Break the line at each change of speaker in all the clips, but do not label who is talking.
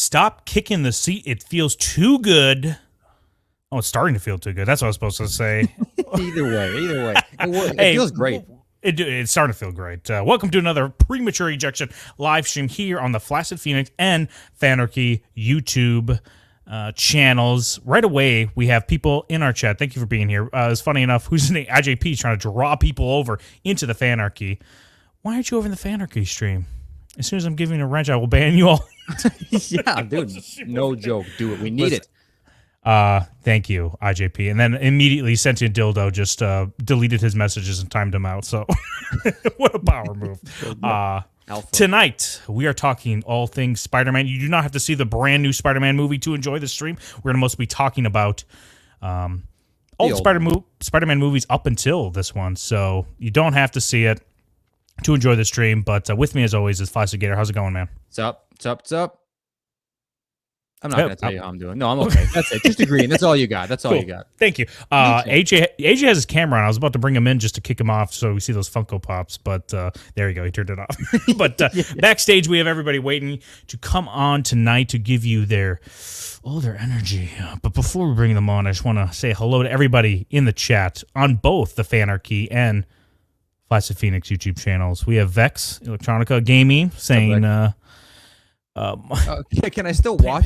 stop kicking the seat. It feels too good. Oh, it's starting to feel too good. That's what I was supposed to say.
Either way. It feels great.
It's starting to feel great. Welcome to another Premature Ejection Livestream here on the Flaccid Phoenix and Fanarchy YouTube channels. Right away, we have people in our chat. Thank you for being here. It's funny enough, who's in the IJP trying to draw people over into the Fanarchy. Why aren't you over in the Fanarchy stream? As soon as I'm giving a wrench, I will ban you all.
Yeah, dude. No joke. Do it. We need it.
Thank you, IJP. And then immediately sent in Dildo, just deleted his messages and timed him out. So what a power move. Tonight, we are talking all things Spider-Man. You do not have to see the brand new Spider-Man movie to enjoy the stream. We're going to mostly be talking about all the Spider-Man movies up until this one. So you don't have to see it to enjoy the stream. But with me, as always, is Flaccid Gator. How's it going, man?
What's up? I'm not going to tell you how I'm doing. No, I'm okay. That's it. Just agreeing. That's all you got. That's all you got.
Thank you. AJ has his camera on. I was about to bring him in just to kick him off so we see those Funko Pops, but there you go. He turned it off. But backstage, we have everybody waiting to come on tonight to give you their energy. But before we bring them on, I just want to say hello to everybody in the chat on both the Fanarchy and Flaccid Phoenix YouTube channels. We have Vex Electronica Gaming saying...
can I still watch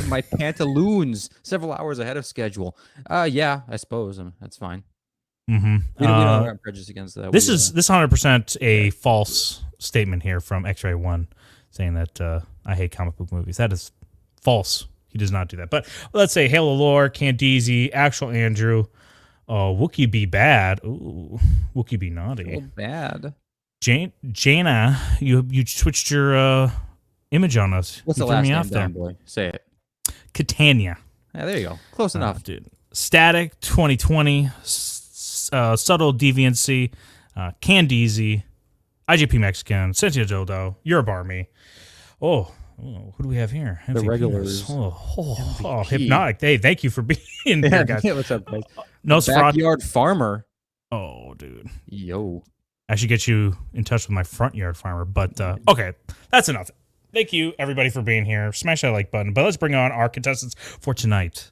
my
pantaloons several hours ahead of schedule? Yeah, I suppose. That's fine.
Mm-hmm.
We don't have prejudice against that.
This is 100% a false statement here from X-Ray One, saying that I hate comic book movies. That is false. He does not do that. But let's say Halo Lore, Candeezy, Actual Andrew, Wookie be bad. Ooh, Wookie be naughty.
So bad.
Jaina, you switched your image on us.
What's the last name down, boy? Say it.
Catania.
Yeah, there you go. Close enough.
Dude. Static 2020, Subtle Deviancy, Candeezy, IJP Mexican, Sentia Dildo, Europe Army. Oh, who do we have here?
The regulars.
Hypnotic. Hey, thank you for being here, guys.
Yeah, what's up, guys?
Backyard
Farmer.
Oh, dude.
Yo.
I should get you in touch with my front yard farmer, but okay, that's enough. Thank you, everybody, for being here. Smash that like button. But let's bring on our contestants for tonight.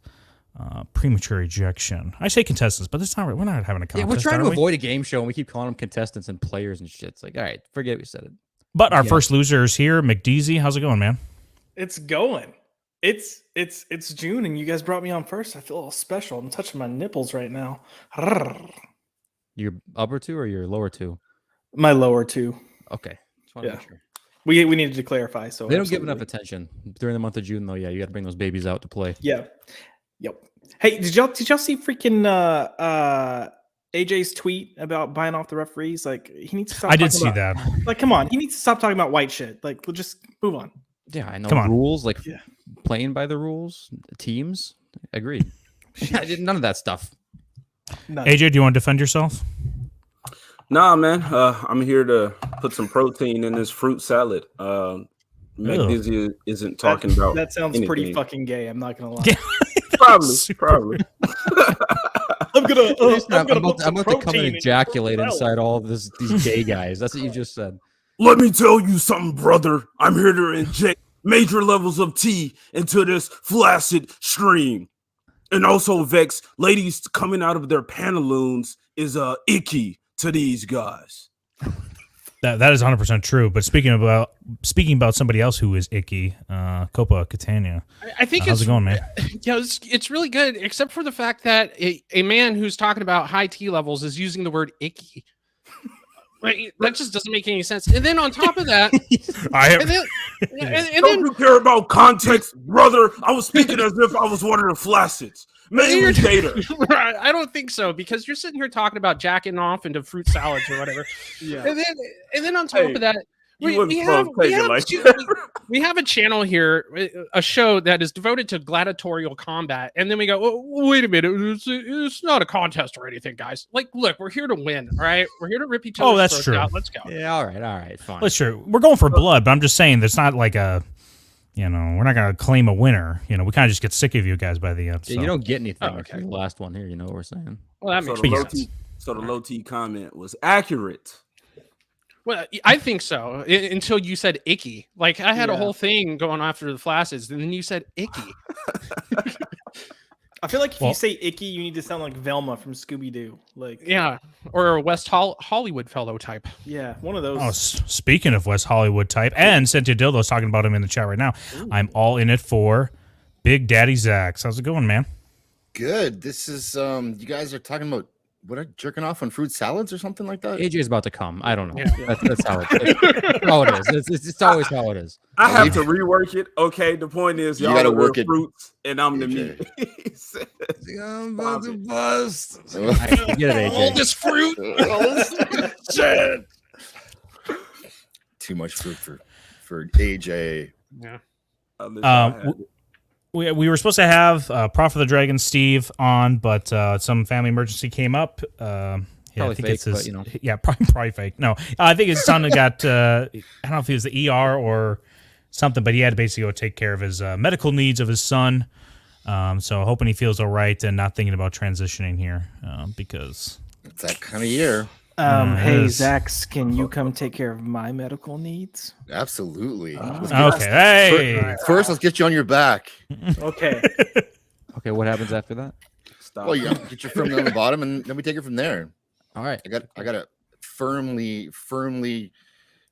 Premature ejection. I say contestants, but it's not. We're not having a contest.
Yeah, we're trying to avoid a game show, and we keep calling them contestants and players and shit. It's like, all right, forget we said it.
But our first loser is here, McDeezy. How's it going, man?
It's going. It's June, and you guys brought me on first. I feel a little special. I'm touching my nipples right now.
Your upper two or your lower two?
My lower two.
Okay. Just want to make sure.
We needed to clarify. So
they don't give enough attention during the month of June, though. Yeah, you got to bring those babies out to play.
Yeah. Yep. Hey, did y'all see freaking AJ's tweet about buying off the referees? Like, he needs to stop.
I did see that.
Like, come on, he needs to stop talking about white shit. Like, we'll just move on.
Yeah, I know.
Come on.
Rules, like playing by the rules, teams. Agreed. I did none of that stuff.
None.
AJ, do you want to defend yourself?
Nah, man. I'm here to put some protein in this fruit salad. McDizzy isn't talking about
that sounds
anything.
Pretty fucking gay. I'm not gonna lie.
Probably.
I'm gonna
about to come and ejaculate inside all of these gay guys. That's what you just said.
Let me tell you something, brother. I'm here to inject major levels of tea into this flaccid stream. And also, Vex, ladies coming out of their pantaloons is icky to these guys.
That is 100% true. But speaking about somebody else who is icky, Copa Catania.
I think
how's it going, man?
Yeah, it's really good, except for the fact that a man who's talking about high T levels is using the word icky. Right? That just doesn't make any sense. And then on top of that,
don't you care about context, brother? I was speaking as if I was one of the flacids. Mainly Gator.
I don't think so, because you're sitting here talking about jacking off into fruit salads or whatever.
Yeah.
And then on top of that, we have a channel here, a show that is devoted to gladiatorial combat, and then we go, oh, wait a minute, it's not a contest or anything, guys. Like, look, we're here to win, all right? We're here to rip each other's
that's true.
out. Let's go.
Yeah, all right, fine.
That's true. We're going for blood, but I'm just saying there's not like a, we're not going to claim a winner. We kind of just get sick of you guys by the end. So.
Yeah, you don't get anything after the last one here. You know what we're saying?
Well, that makes sense.
So the low T comment was accurate.
Well, I think so. Until you said icky. Like I had a whole thing going after the flashes, and then you said icky.
I feel like if you say icky, you need to sound like Velma from Scooby Doo. Like
or a West Hollywood fellow type.
Yeah, one of those.
Oh, speaking of West Hollywood type, and Cynthia Dildo's talking about him in the chat right now. Ooh. I'm all in it for Big Daddy Zax. How's it going, man?
Good. This is you guys are talking about jerking off on fruit salads or something like that?
AJ's about to come. I don't know. Yeah. That's how it is. It's always how it is.
I have to rework it. Okay, the point is, y'all gotta work it. Fruits, and I'm AJ. The meat.
I'm about to bust.
I get it, AJ.
All this fruit.
Shit. Too much fruit for AJ.
Yeah.
We were supposed to have Prophet of the Dragon Steve on, but some family emergency came up.
Probably I think fake, it's his, but, you know.
Yeah, probably fake. No, I think his son got, I don't know if it was the ER or something, but he had to basically go take care of his medical needs of his son. So hoping he feels all right and not thinking about transitioning here because
it's that kind of year.
Hey, Zax, can you come take care of my medical needs?
Absolutely.
Okay. Hey.
First, let's get you on your back.
Okay.
Okay, what happens after that?
Stop. Well, yeah, get your firmly on the bottom, and then we take it from there.
All right.
I got to firmly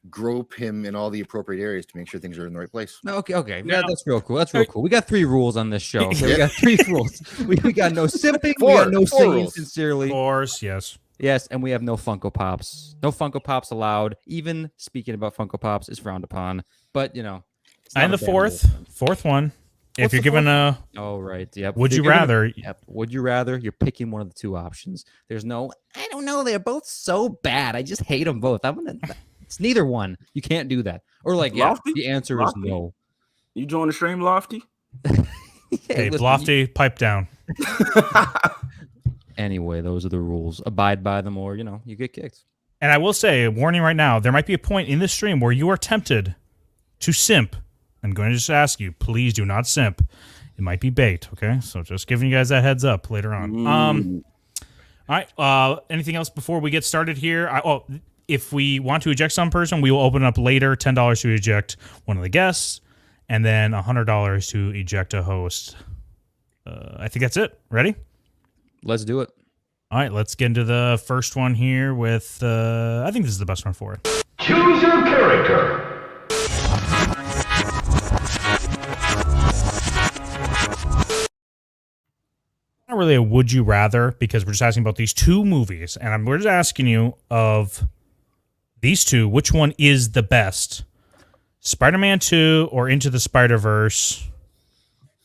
grope him in all the appropriate areas to make sure things are in the right place.
Okay. Yeah, that's real cool. That's real cool. We got 3 rules on this show. Okay? We got 3 rules. We got no simping. We got no singing
rules.
Sincerely.
4, yes.
Yes, and we have no Funko Pops. No Funko Pops allowed. Even speaking about Funko Pops is frowned upon. But, you know.
And the fourth one. If you're given a...
Oh, right. Yep.
Would you rather?
Yep. Would you rather? You're picking one of the 2 options. There's no, I don't know. They're both so bad. I just hate them both. It's neither one. You can't do that. Or like,
Lofty?
The answer is no.
You join the stream, Lofty?
Hey, Lofty, pipe down.
Anyway, those are the rules. Abide by them or, you get kicked.
And I will say, a warning right now, there might be a point in the stream where you are tempted to simp. I'm going to just ask you, please do not simp. It might be bait, okay? So just giving you guys that heads up later on. All right. Anything else before we get started here? If we want to eject some person, we will open up later, $10 to eject one of the guests, and then $100 to eject a host. I think that's it. Ready?
Let's do it.
All right, let's get into the first one here with, I think this is the best one for it.
Choose your character.
Not really a would you rather, because we're just asking about these 2 movies, and we're just asking you of these 2, which one is the best? Spider-Man 2 or Into the Spider-Verse?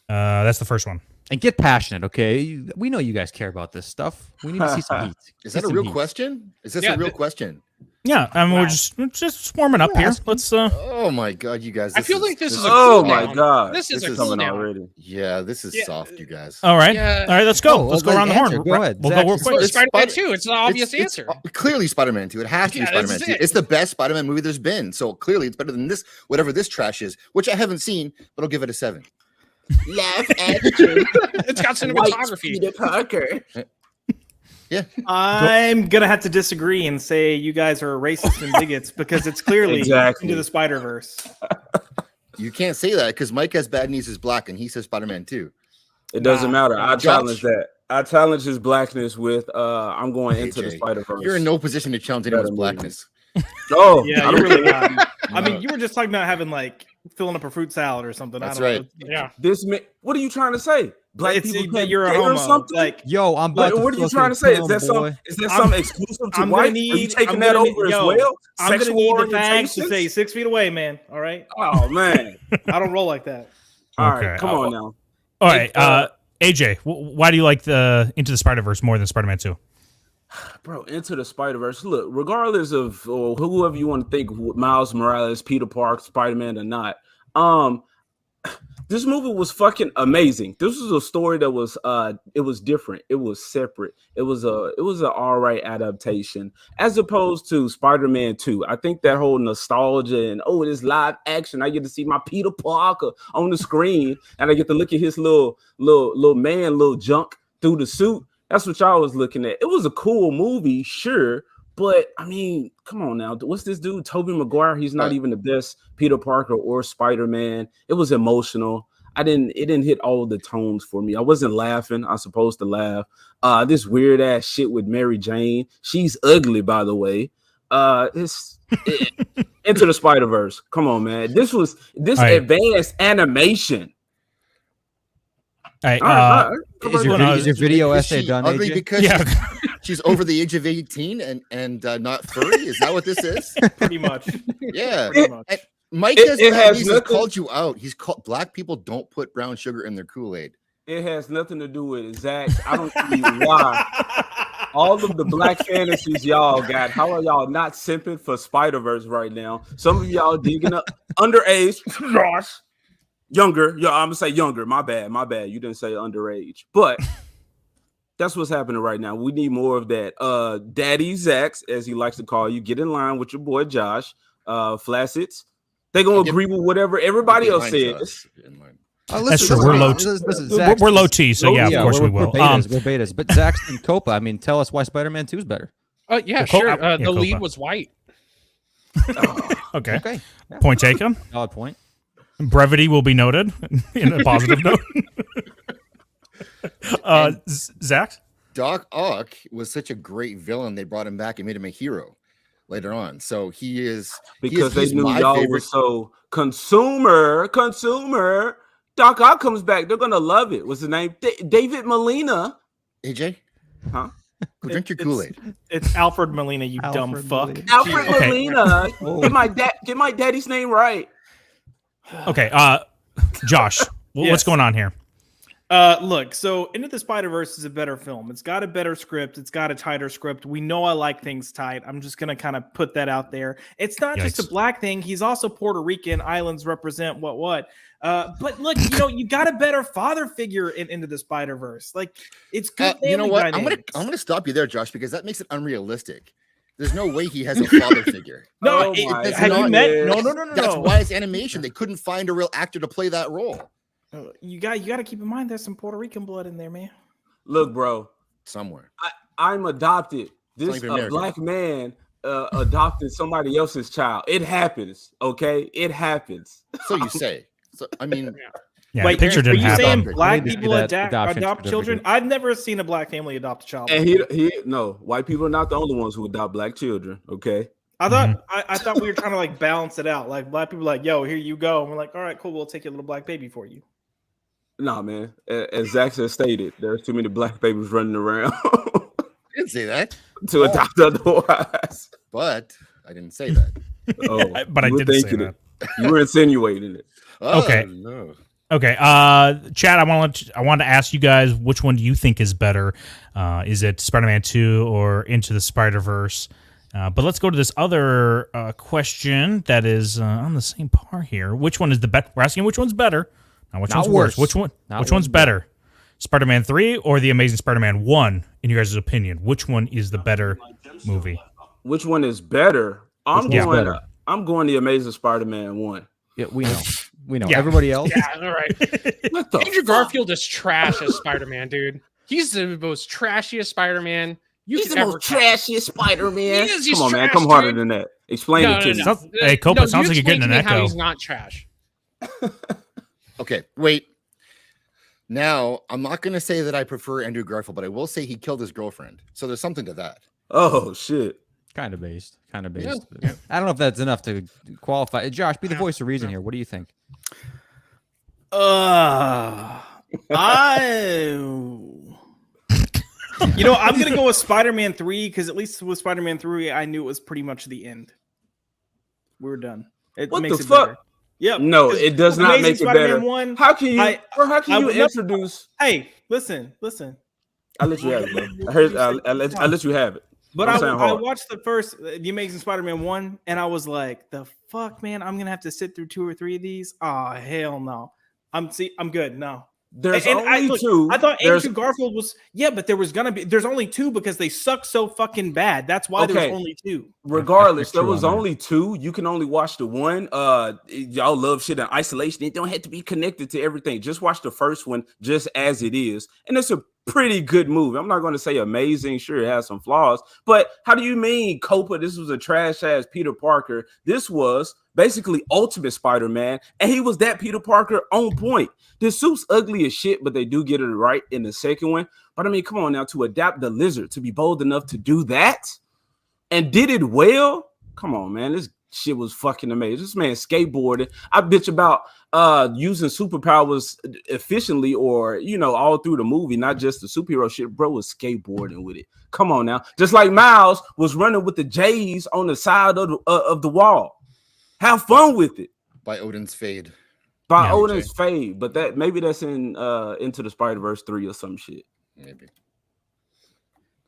That's the first one.
And get passionate, okay? We know you guys care about this stuff. We need to see some heat.
Is that a real question? Is this a real question?
Yeah, I mean, we're just warming up here. Let's.
Oh my god, you guys!
I feel like this is.
Oh my god,
this is
coming already.
Yeah, this is soft, you guys.
All right,
yeah.
All right. Let's go. Let's go around the horn.
Go ahead.
We'll go real quick.
Spider-Man 2. It's an obvious answer.
It's clearly Spider-Man 2. It has to be Spider-Man 2. It's the best Spider-Man movie there's been. So clearly, it's better than this. Whatever this trash is, which I haven't seen, but I'll give it a 7.
Laugh at you.
It's got cinematography.
Peter Parker.
Yeah,
I'm gonna have to disagree and say you guys are racist and bigots because it's clearly Into the Spider-Verse.
You can't say that because Mike has bad knees is black and he says Spider-Man 2.
It doesn't matter. I challenge that. I challenge his blackness with I'm going Into the Spider-Verse.
You're in no position to challenge anyone's blackness.
Oh,
yeah, you're really not. I mean, you were just talking about having filling up a fruit salad or something.
That's
I don't
right.
know.
Yeah. What are you trying to say? Black people can't
you're a
gay
homo.
or something?
Yo, I'm about
what are you trying to say? Is that something exclusive to white? Are you taking that over as well?
I'm gonna need the facts to say 6 feet away, man. All right.
Oh man,
I don't roll like that.
All right, come on now.
All right, AJ, why do you like the Into the Spider-Verse more than Spider-Man 2?
Bro, Into the Spider-Verse. Look, regardless of whoever you want to think, Miles Morales, Peter Parker, Spider-Man or not, this movie was fucking amazing. This was a story that was it was different. It was separate. It was an all right adaptation as opposed to Spider-Man 2. I think that whole nostalgia and it is live action. I get to see my Peter Parker on the screen and I get to look at his little junk through the suit. That's what y'all was looking at. It was a cool movie, sure, But I mean, come on now. What's this dude? Tobey Maguire. He's not even the best Peter Parker or Spider-Man. It was emotional. It didn't hit all of the tones for me. I wasn't laughing. I was supposed to laugh. This weird ass shit with Mary Jane. She's ugly, by the way. Into the Spider-Verse. Come on, man. This right. Advanced animation.
Is your video essay done?
Ugly because she's over the age of 18 and not furry. Is that what this is?
Pretty much.
Yeah. Pretty much. Mike has called you out. He's called black people don't put brown sugar in their Kool-Aid.
It has nothing to do with it, Zach. I don't see why. All of the black fantasies y'all got, how are y'all not simping for Spider-Verse right now? Some of y'all digging up underage, Josh. Younger. I'm gonna say younger. My bad. You didn't say underage. But that's what's happening right now. We need more of that. Daddy Zach's, as he likes to call you, get in line with your boy Josh. Flaccid. They're gonna agree with whatever everybody else says.
That's true. We're low. We're low T, so yeah, of course we will.
We're betas. But Zach's and Copa. I mean, tell us why Spider-Man 2 is better.
Yeah, sure. The lead was white.
Okay. Yeah. Point taken.
Valid point.
Brevity will be noted in a positive note. Zach?
Doc Ock was such a great villain. They brought him back and made him a hero later on. So he is
because they knew y'all were so consumer. Doc Ock comes back. They're gonna love it. What's his name? David Molina.
AJ? Huh? Go drink your Kool-Aid.
It's Alfred Molina, you dumb fuck.
Alfred Molina. Get my daddy's name right.
Okay, Josh, what's going on here?
Look, so Into the Spider-Verse is a better film. It's got a better script. It's got a tighter script. We know I like things tight. I'm just going to kind of put that out there. It's not just a black thing. He's also Puerto Rican. Islands represent what. But look, you got a better father figure in Into the Spider-Verse. Like, it's good.
You know what? I'm gonna stop you there, Josh, because that makes it unrealistic. There's no way he has a father figure.
No, have you met? No.
That's why it's animation. They couldn't find a real actor to play that role.
You got to keep in mind there's some Puerto Rican blood in there, man.
Look, bro,
somewhere
I'm adopted. This black man adopted somebody else's child. It happens, okay? It happens.
So you say. So I mean,
yeah, wait, picture didn't happen.
Saying black people adopt children? I've never seen a black family adopt a child.
And no, white people are not the only ones who adopt black children. Okay.
I thought I thought we were trying to like balance it out. Like black people, like, yo, here you go. And we're like, all right, cool. We'll take your little black baby for you.
Nah, man. As Zach has stated, there's too many black babies running around.
I didn't say that
to adopt otherwise.
But I didn't say that.
Oh,
but I did say that.
You were insinuating it.
Okay.
No.
Okay. Chad, I want to ask you guys, which one do you think is better? Is it Spider-Man 2 or Into the Spider-Verse? But let's go to this other question that is on the same par here. Which one is the best? We're asking which one's better. Not which one's worse. Which one's better? Spider-Man 3 or The Amazing Spider-Man 1, in your guys' opinion? Which one is the better movie?
Which one is better? I'm going The Amazing Spider-Man 1.
Yeah, we know. Yeah. Everybody else?
Yeah, all right. Andrew Garfield is trash as Spider-Man, dude. He's the most trashiest Spider-Man.
He's the most trashiest Spider-Man.
Come on,
man. Come harder than that. Explain it to me.
Hey, Copa, sounds like you're getting an echo.
How he's not trash.
Okay, wait. Now, I'm not going to say that I prefer Andrew Garfield, but I will say he killed his girlfriend. So there's something to that.
Oh, shit.
Kind of based.
Yeah.
I don't know if that's enough to qualify. Josh, be the voice of reason here. What do you think?
I'm gonna go with Spider-Man 3 because at least with Spider-Man 3, I knew it was pretty much the end. We were done.
What the fuck? Better. Yeah. No, it does not make it better.
1,
how can you introduce?
Hey, listen.
I'll let you have it. I'll let you have it.
But I watched the first The Amazing Spider-Man 1, and I was like, the fuck, man, I'm gonna have to sit through 2 or 3 of these. Oh, hell no. I'm good. No.
There's only 2.
I thought Andrew Garfield was but there's only 2 because they suck so fucking bad. That's why there's only 2.
Regardless, there was only 2. You can only watch the one. Y'all love shit in isolation. It don't have to be connected to everything. Just watch the first one just as it is. And it's a pretty good movie. I'm not going to say amazing. Sure, it has some flaws, but how do you mean, Copa? This was a trash ass Peter Parker. This was basically Ultimate Spider-Man, and he was that Peter Parker on point. The suit's ugly as shit, but they do get it right in the second one. But I mean, come on now, to adapt the Lizard, to be bold enough to do that, and did it well. Come on, man, this shit was fucking amazing. This man skateboarded. I bitch about using superpowers efficiently, or all through the movie, not just the superhero shit. Bro was skateboarding with it. Come on now, just like Miles was running with the J's on the side of the wall. Have fun with it.
By Odin's Fade.
Fade, but maybe that's in Into the Spider-Verse 3 or some shit.
Maybe.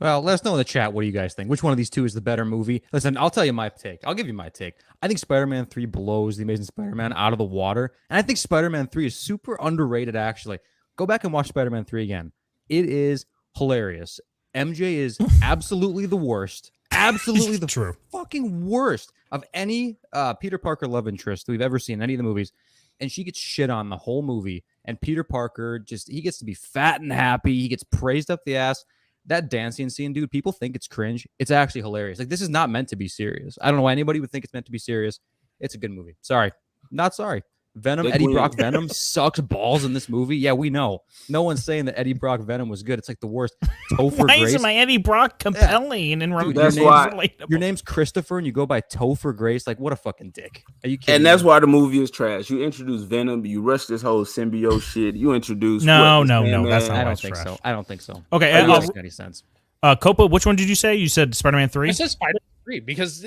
Well, let us know in the chat. What do you guys think? Which one of these two is the better movie? Listen, I'll tell you my take. I'll give you my take. I think Spider-Man 3 blows The Amazing Spider-Man out of the water. And I think Spider-Man 3 is super underrated, actually. Go back and watch Spider-Man 3 again. It is hilarious. MJ is absolutely the worst. Absolutely the fucking worst of any Peter Parker love interest we've ever seen in any of the movies. And she gets shit on the whole movie. And Peter Parker, he gets to be fat and happy. He gets praised up the ass. That dancing scene, dude, people think it's cringe. It's actually hilarious. Like, this is not meant to be serious. I don't know why anybody would think it's meant to be serious. It's a good movie. Sorry. Not sorry. Venom, Eddie Brock Venom sucks balls in this movie. Yeah, we know. No one's saying that Eddie Brock Venom was good. It's like the worst. Topher
Why
Grace.
isn't my Eddie Brock compelling and
Dude,
relatable?
Your name's Christopher and you go by Topher Grace. Like, what a fucking dick. Are you kidding?
And that's why the movie is trash. You introduce Venom, you rush this whole symbiote shit. You introduce
no. That's not
I
why
don't
it's
think
trash.
so. I don't think so.
Okay,
That doesn't make any sense.
Copa, which one did you say? You said Spider-Man 3?
I said Spider-Man 3 because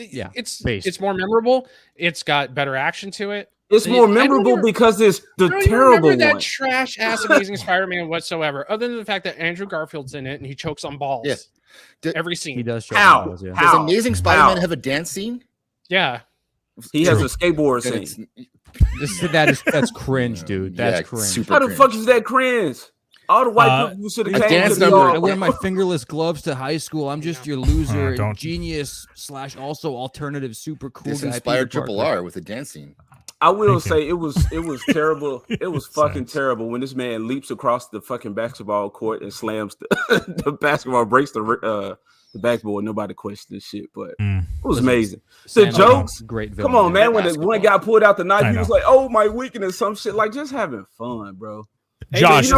based.
it's more memorable. It's got better action to it.
It's more memorable because it's the terrible one.
That trash ass Amazing Spider-Man whatsoever, other than the fact that Andrew Garfield's in it and he chokes on balls.
Yeah.
Every scene.
He does.
Does Amazing Spider-Man have a dance scene?
Yeah.
He has a skateboard scene.
That's cringe, dude. That's cringe.
How the fuck is that cringe? All the white people should have came to the
I wear my fingerless gloves to high school. I'm just your loser, genius / also alternative super cool
This
guy.
inspired Triple R with a dance scene.
I will say it was terrible. It was fucking terrible when this man leaps across the fucking basketball court and slams the basketball, breaks the backboard. Nobody questioned this shit, but it was amazing. The jokes,
great villain.
Come on, man. When one guy pulled out the knife, he was like, "Oh, my weakness," some shit, like just having fun, bro.
Josh,
you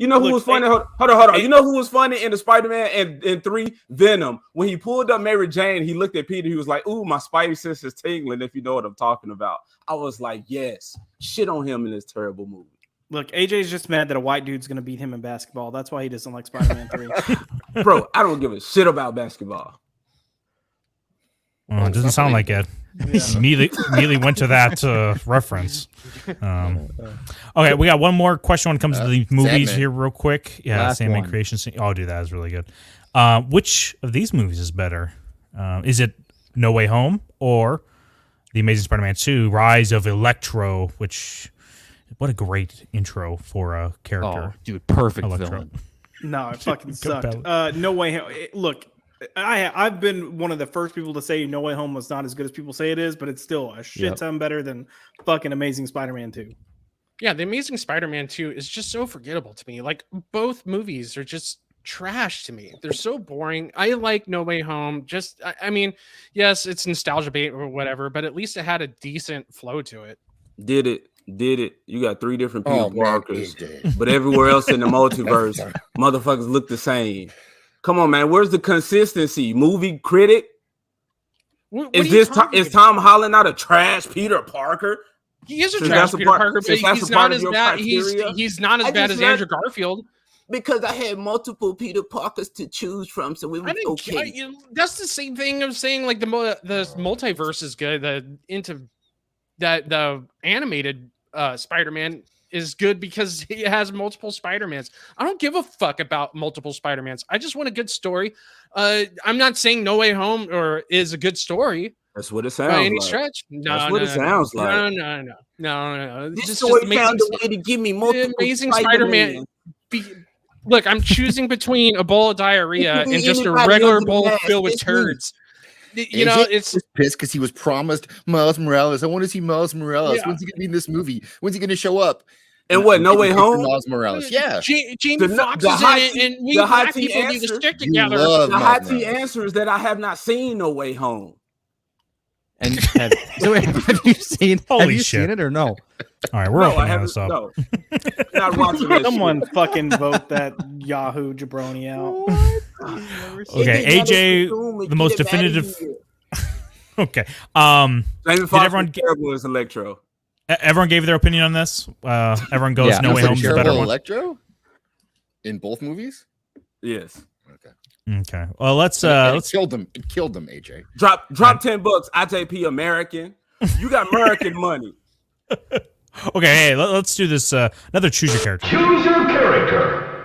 know who was funny? Hold on. You know who was funny in the Spider-Man and 3? Venom. When he pulled up Mary Jane, he looked at Peter. He was like, "Ooh, my spidey sense is tingling." If you know what I'm talking about, I was like, "Yes, shit on him in this terrible movie."
Look, AJ's just mad that a white dude's gonna beat him in basketball. That's why he doesn't like Spider-Man 3.
Bro, I don't give a shit about basketball.
Oh, it doesn't sound like it. Immediately went to that reference. Okay, we got one more question when it comes to the movies
Sandman.
here, real quick. Yeah,
Last
Sandman
one.
creation scene. Oh, dude, that is really good. Which of these movies is better? Is it No Way Home or The Amazing Spider-Man 2: Rise of Electro? Which, what a great intro for a character.
Oh, dude, perfect
Electro.
villain.
No, it fucking sucked. No Way Home. Look, I've been one of the first people to say No Way Home was not as good as people say it is, but it's still a shit ton better than fucking Amazing Spider-Man 2.
Yeah, The Amazing Spider-Man 2 is just so forgettable to me. Like, both movies are just trash to me. They're so boring. I like No Way Home. I mean, yes, it's nostalgia bait or whatever, but at least it had a decent flow to it.
Did it. You got 3 different Peter Parkers,
it did.
but everywhere else in the multiverse, motherfuckers look the same. Come on, man. Where's the consistency? Movie critic? Is Tom Holland not a trash Peter Parker?
He is a trash Peter Parker, but he's not as bad. He's not as bad as Andrew Garfield.
Because I had multiple Peter Parkers to choose from, so it was okay.
That's the same thing of saying like the multiverse is good. The animated Spider-Man is good because it has multiple Spider-Mans. I don't give a fuck about multiple Spider-Mans. I just want a good story. I'm not saying No Way Home is a good story.
That's what it sounds
by any
like.
stretch.
That's what it sounds like.
No.
This story found a way to give me multiple
Amazing Spider-Man. Look, I'm choosing between a bowl of diarrhea and just a regular bowl filled with turds. You know, it's
pissed because he was promised Miles Morales. I want to see Miles Morales. When's he gonna be in this movie? When's he gonna show up?
And what? No Way Home.
Miles Morales. Yeah.
Jamie Foxx is in it, and we black people need to stick together.
The hot tea answer is that I have not seen No Way Home.
And have you seen? Seen it or no?
All right, we're opening this up.
No, not watching this.
Someone fucking vote that Yahoo jabroni out.
Okay, AJ, the most definitive. Okay.
Did everyone terrible as Electro?
Everyone gave their opinion on this. Everyone goes No Way Home is the better one.
Electro in both movies.
Yes.
Okay. Well, let's
killed them. It killed them. AJ.
Drop $10. IJP American. You got American money.
Okay. Hey, let's do this. Another choose your character.
Choose your character.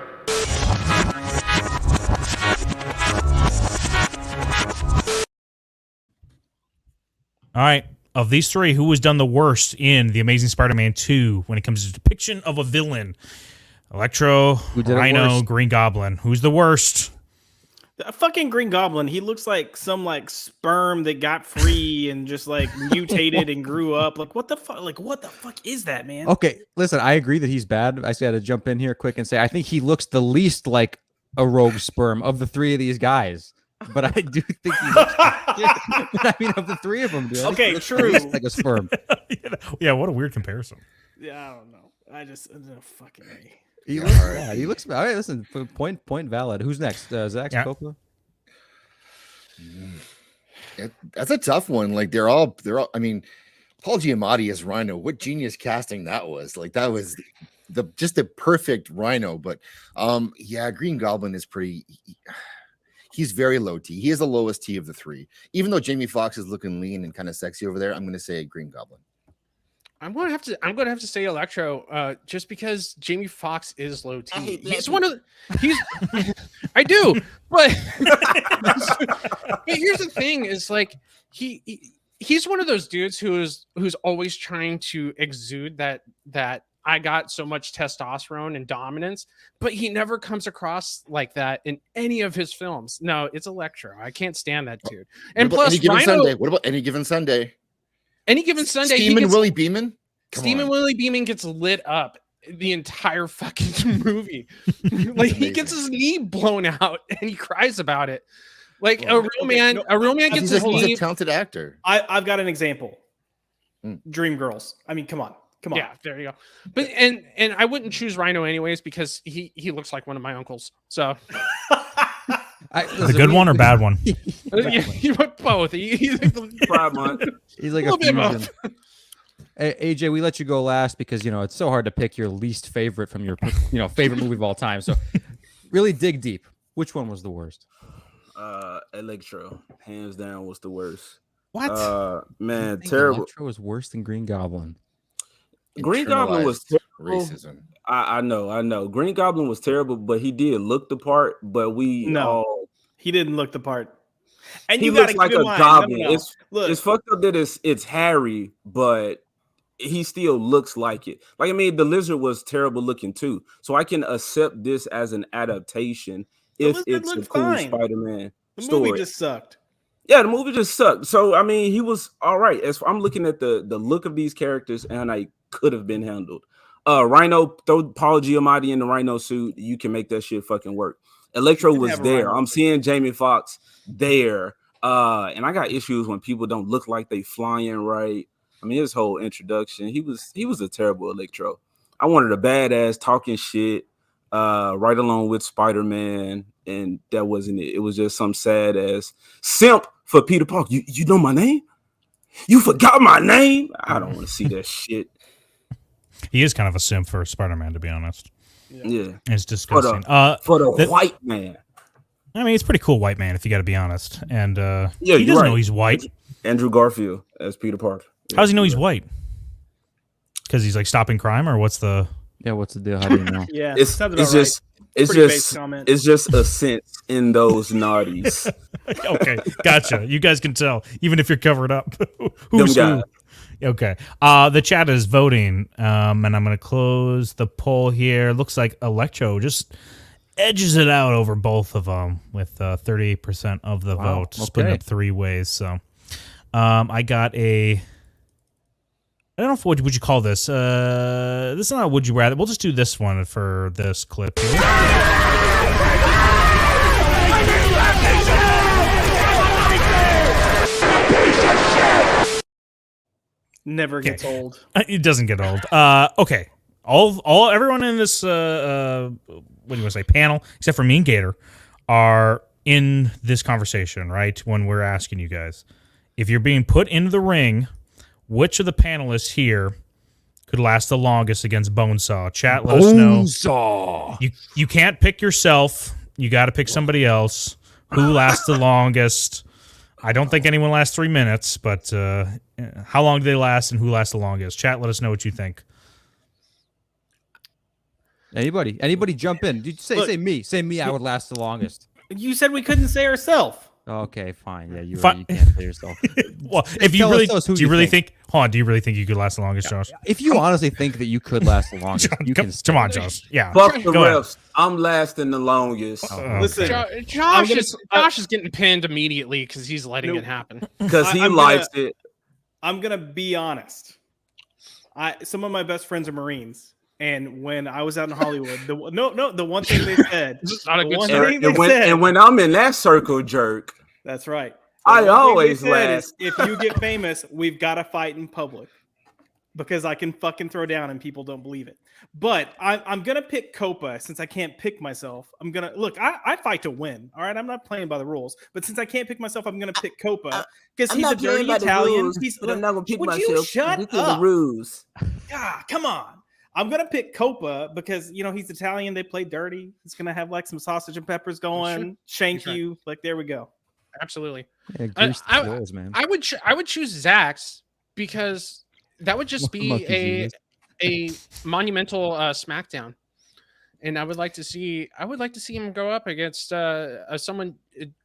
All right. Of these three, who has done the worst in The Amazing Spider-Man 2 when it comes to depiction of a villain? Electro, Rhino, Green Goblin. Who's the worst?
The fucking Green Goblin. He looks like some sperm that got free and just mutated and grew up. What the fuck? What the fuck is that, man?
Okay, listen, I agree that he's bad. I just got to jump in here quick and say I think he looks the least like a rogue sperm of the three of these guys. But I do think he looks of the three of them, dude.
Okay, true.
Like a sperm.
Yeah, what a weird comparison.
Yeah, I don't know. I just fucking.
He looks bad. He looks bad. All right, listen, point valid. Who's next? Zach Coppola?
That's a tough one. They're all. I mean, Paul Giamatti as Rhino. What genius casting that was. That was just the perfect Rhino. But Green Goblin is pretty. He's very low T. He is the lowest T of the three. Even though Jamie Foxx is looking lean and kind of sexy over there, I'm going to say Green Goblin.
I'm going to have to say Electro, just because Jamie Foxx is low T. He's one of he's I do, but here's the thing: is he's one of those dudes who's always trying to exude that I got so much testosterone and dominance, but he never comes across like that in any of his films. No, it's Electro. I can't stand that dude. And plus, Rhino.
What about Any Given Sunday?
Any Given Sunday,
Willie Beeman.
Willie Beeman gets lit up the entire fucking movie. He gets his knee blown out and he cries about it. A real man gets his knee.
He's a talented actor.
I've got an example. Dreamgirls. I mean, come on.
Yeah, there you go. But and I wouldn't choose Rhino anyways because he looks like one of my uncles. So
the good one or bad one?
He went both. He's like
a fusion. Hey, AJ, we let you go last because it's so hard to pick your least favorite from your favorite movie of all time. So really dig deep. Which one was the worst?
Electro, hands down, was the worst.
What?
Man, terrible.
Electro was worse than Green Goblin.
Green Goblin was terrible.
Racism.
I know. Green Goblin was terrible, but he did look the part. But
he didn't look the part. And
he looks like a goblin. It's fucked up that it's Harry, but he still looks like it. The lizard was terrible looking too. So I can accept this as an adaptation if it's a cool Spider-Man story.
The movie just sucked.
Yeah, the movie just sucked. So he was all right. As I'm looking at the look of these characters, and I could have been handled. Rhino, throw Paul Giamatti in the Rhino suit. You can make that shit fucking work. Electro was there. I'm seeing Jamie Foxx there. And I got issues when people don't look like they flying right. His whole introduction, he was a terrible Electro. I wanted a badass talking shit right along with Spider-Man, and that wasn't it. It was just some sad ass simp for Peter Parker. You know my name? You forgot my name? I don't want to see that shit.
He is kind of a simp for Spider-Man, to be honest.
Yeah.
It's disgusting.
For the white man.
It's pretty cool white man, if you got to be honest. And he doesn't know he's white.
Andrew Garfield as Peter Parker.
How does he know he's white? Because he's stopping crime, or what's the
deal? How do you know?
Yeah,
it's just a sense in those naughties.
Okay, gotcha. You guys can tell, even if you're covered up. Who's who? Okay. The chat is voting, and I'm going to close the poll here. Looks like Electro just edges it out over both of them with 38% of the vote, split up three ways. So I got a I don't know if what would you call this. This is not Would You Rather. We'll just do this one for this clip here.
Never gets old.
It doesn't get old. Okay. Everyone in this what do you want to say, panel, except for me and Gator, are in this conversation, right? When we're asking you guys, if you're being put into the ring, which of the panelists here could last the longest against Bonesaw? Chat, let us know.
Bonesaw.
You can't pick yourself. You got to pick somebody else. Who lasts the longest? I don't think anyone lasts 3 minutes, but how long do they last and who lasts the longest? Chat, let us know what you think.
Anybody jump in. Say me. Say me, I would last the longest.
You said we couldn't say ourselves.
Okay, fine. Yeah, you can't say yourself.
Well, if you really do, you really think? Hold on. Do you really think you could last the longest, Josh?
If you honestly think that you could last the longest, you can.
Come on, Josh. Yeah.
Fuck the refs. I'm lasting the longest.
Listen,
Josh is getting pinned immediately because he's letting it happen.
Because he likes it.
I'm gonna be honest. Some of my best friends are Marines. And when I was out in Hollywood, the one thing they said,
and when I'm in that circle jerk,
that's right.
I always last.
If you get famous, we've got to fight in public because I can fucking throw down and people don't believe it. But I'm gonna pick Copa since I can't pick myself. I'm gonna look. I fight to win. All right, I'm not playing by the rules. But since I can't pick myself, I'm gonna pick Copa because he's a dirty Italian.
But I'm not gonna pick myself.
You shut up?
The rules.
God, come on. I'm gonna pick Copa because he's Italian. They play dirty. It's gonna have like some sausage and peppers going. Shank you. Like there we go.
Absolutely.
Yeah, man.
I would choose Zach's because that would just be a monumental SmackDown, and I would like to see him go up against someone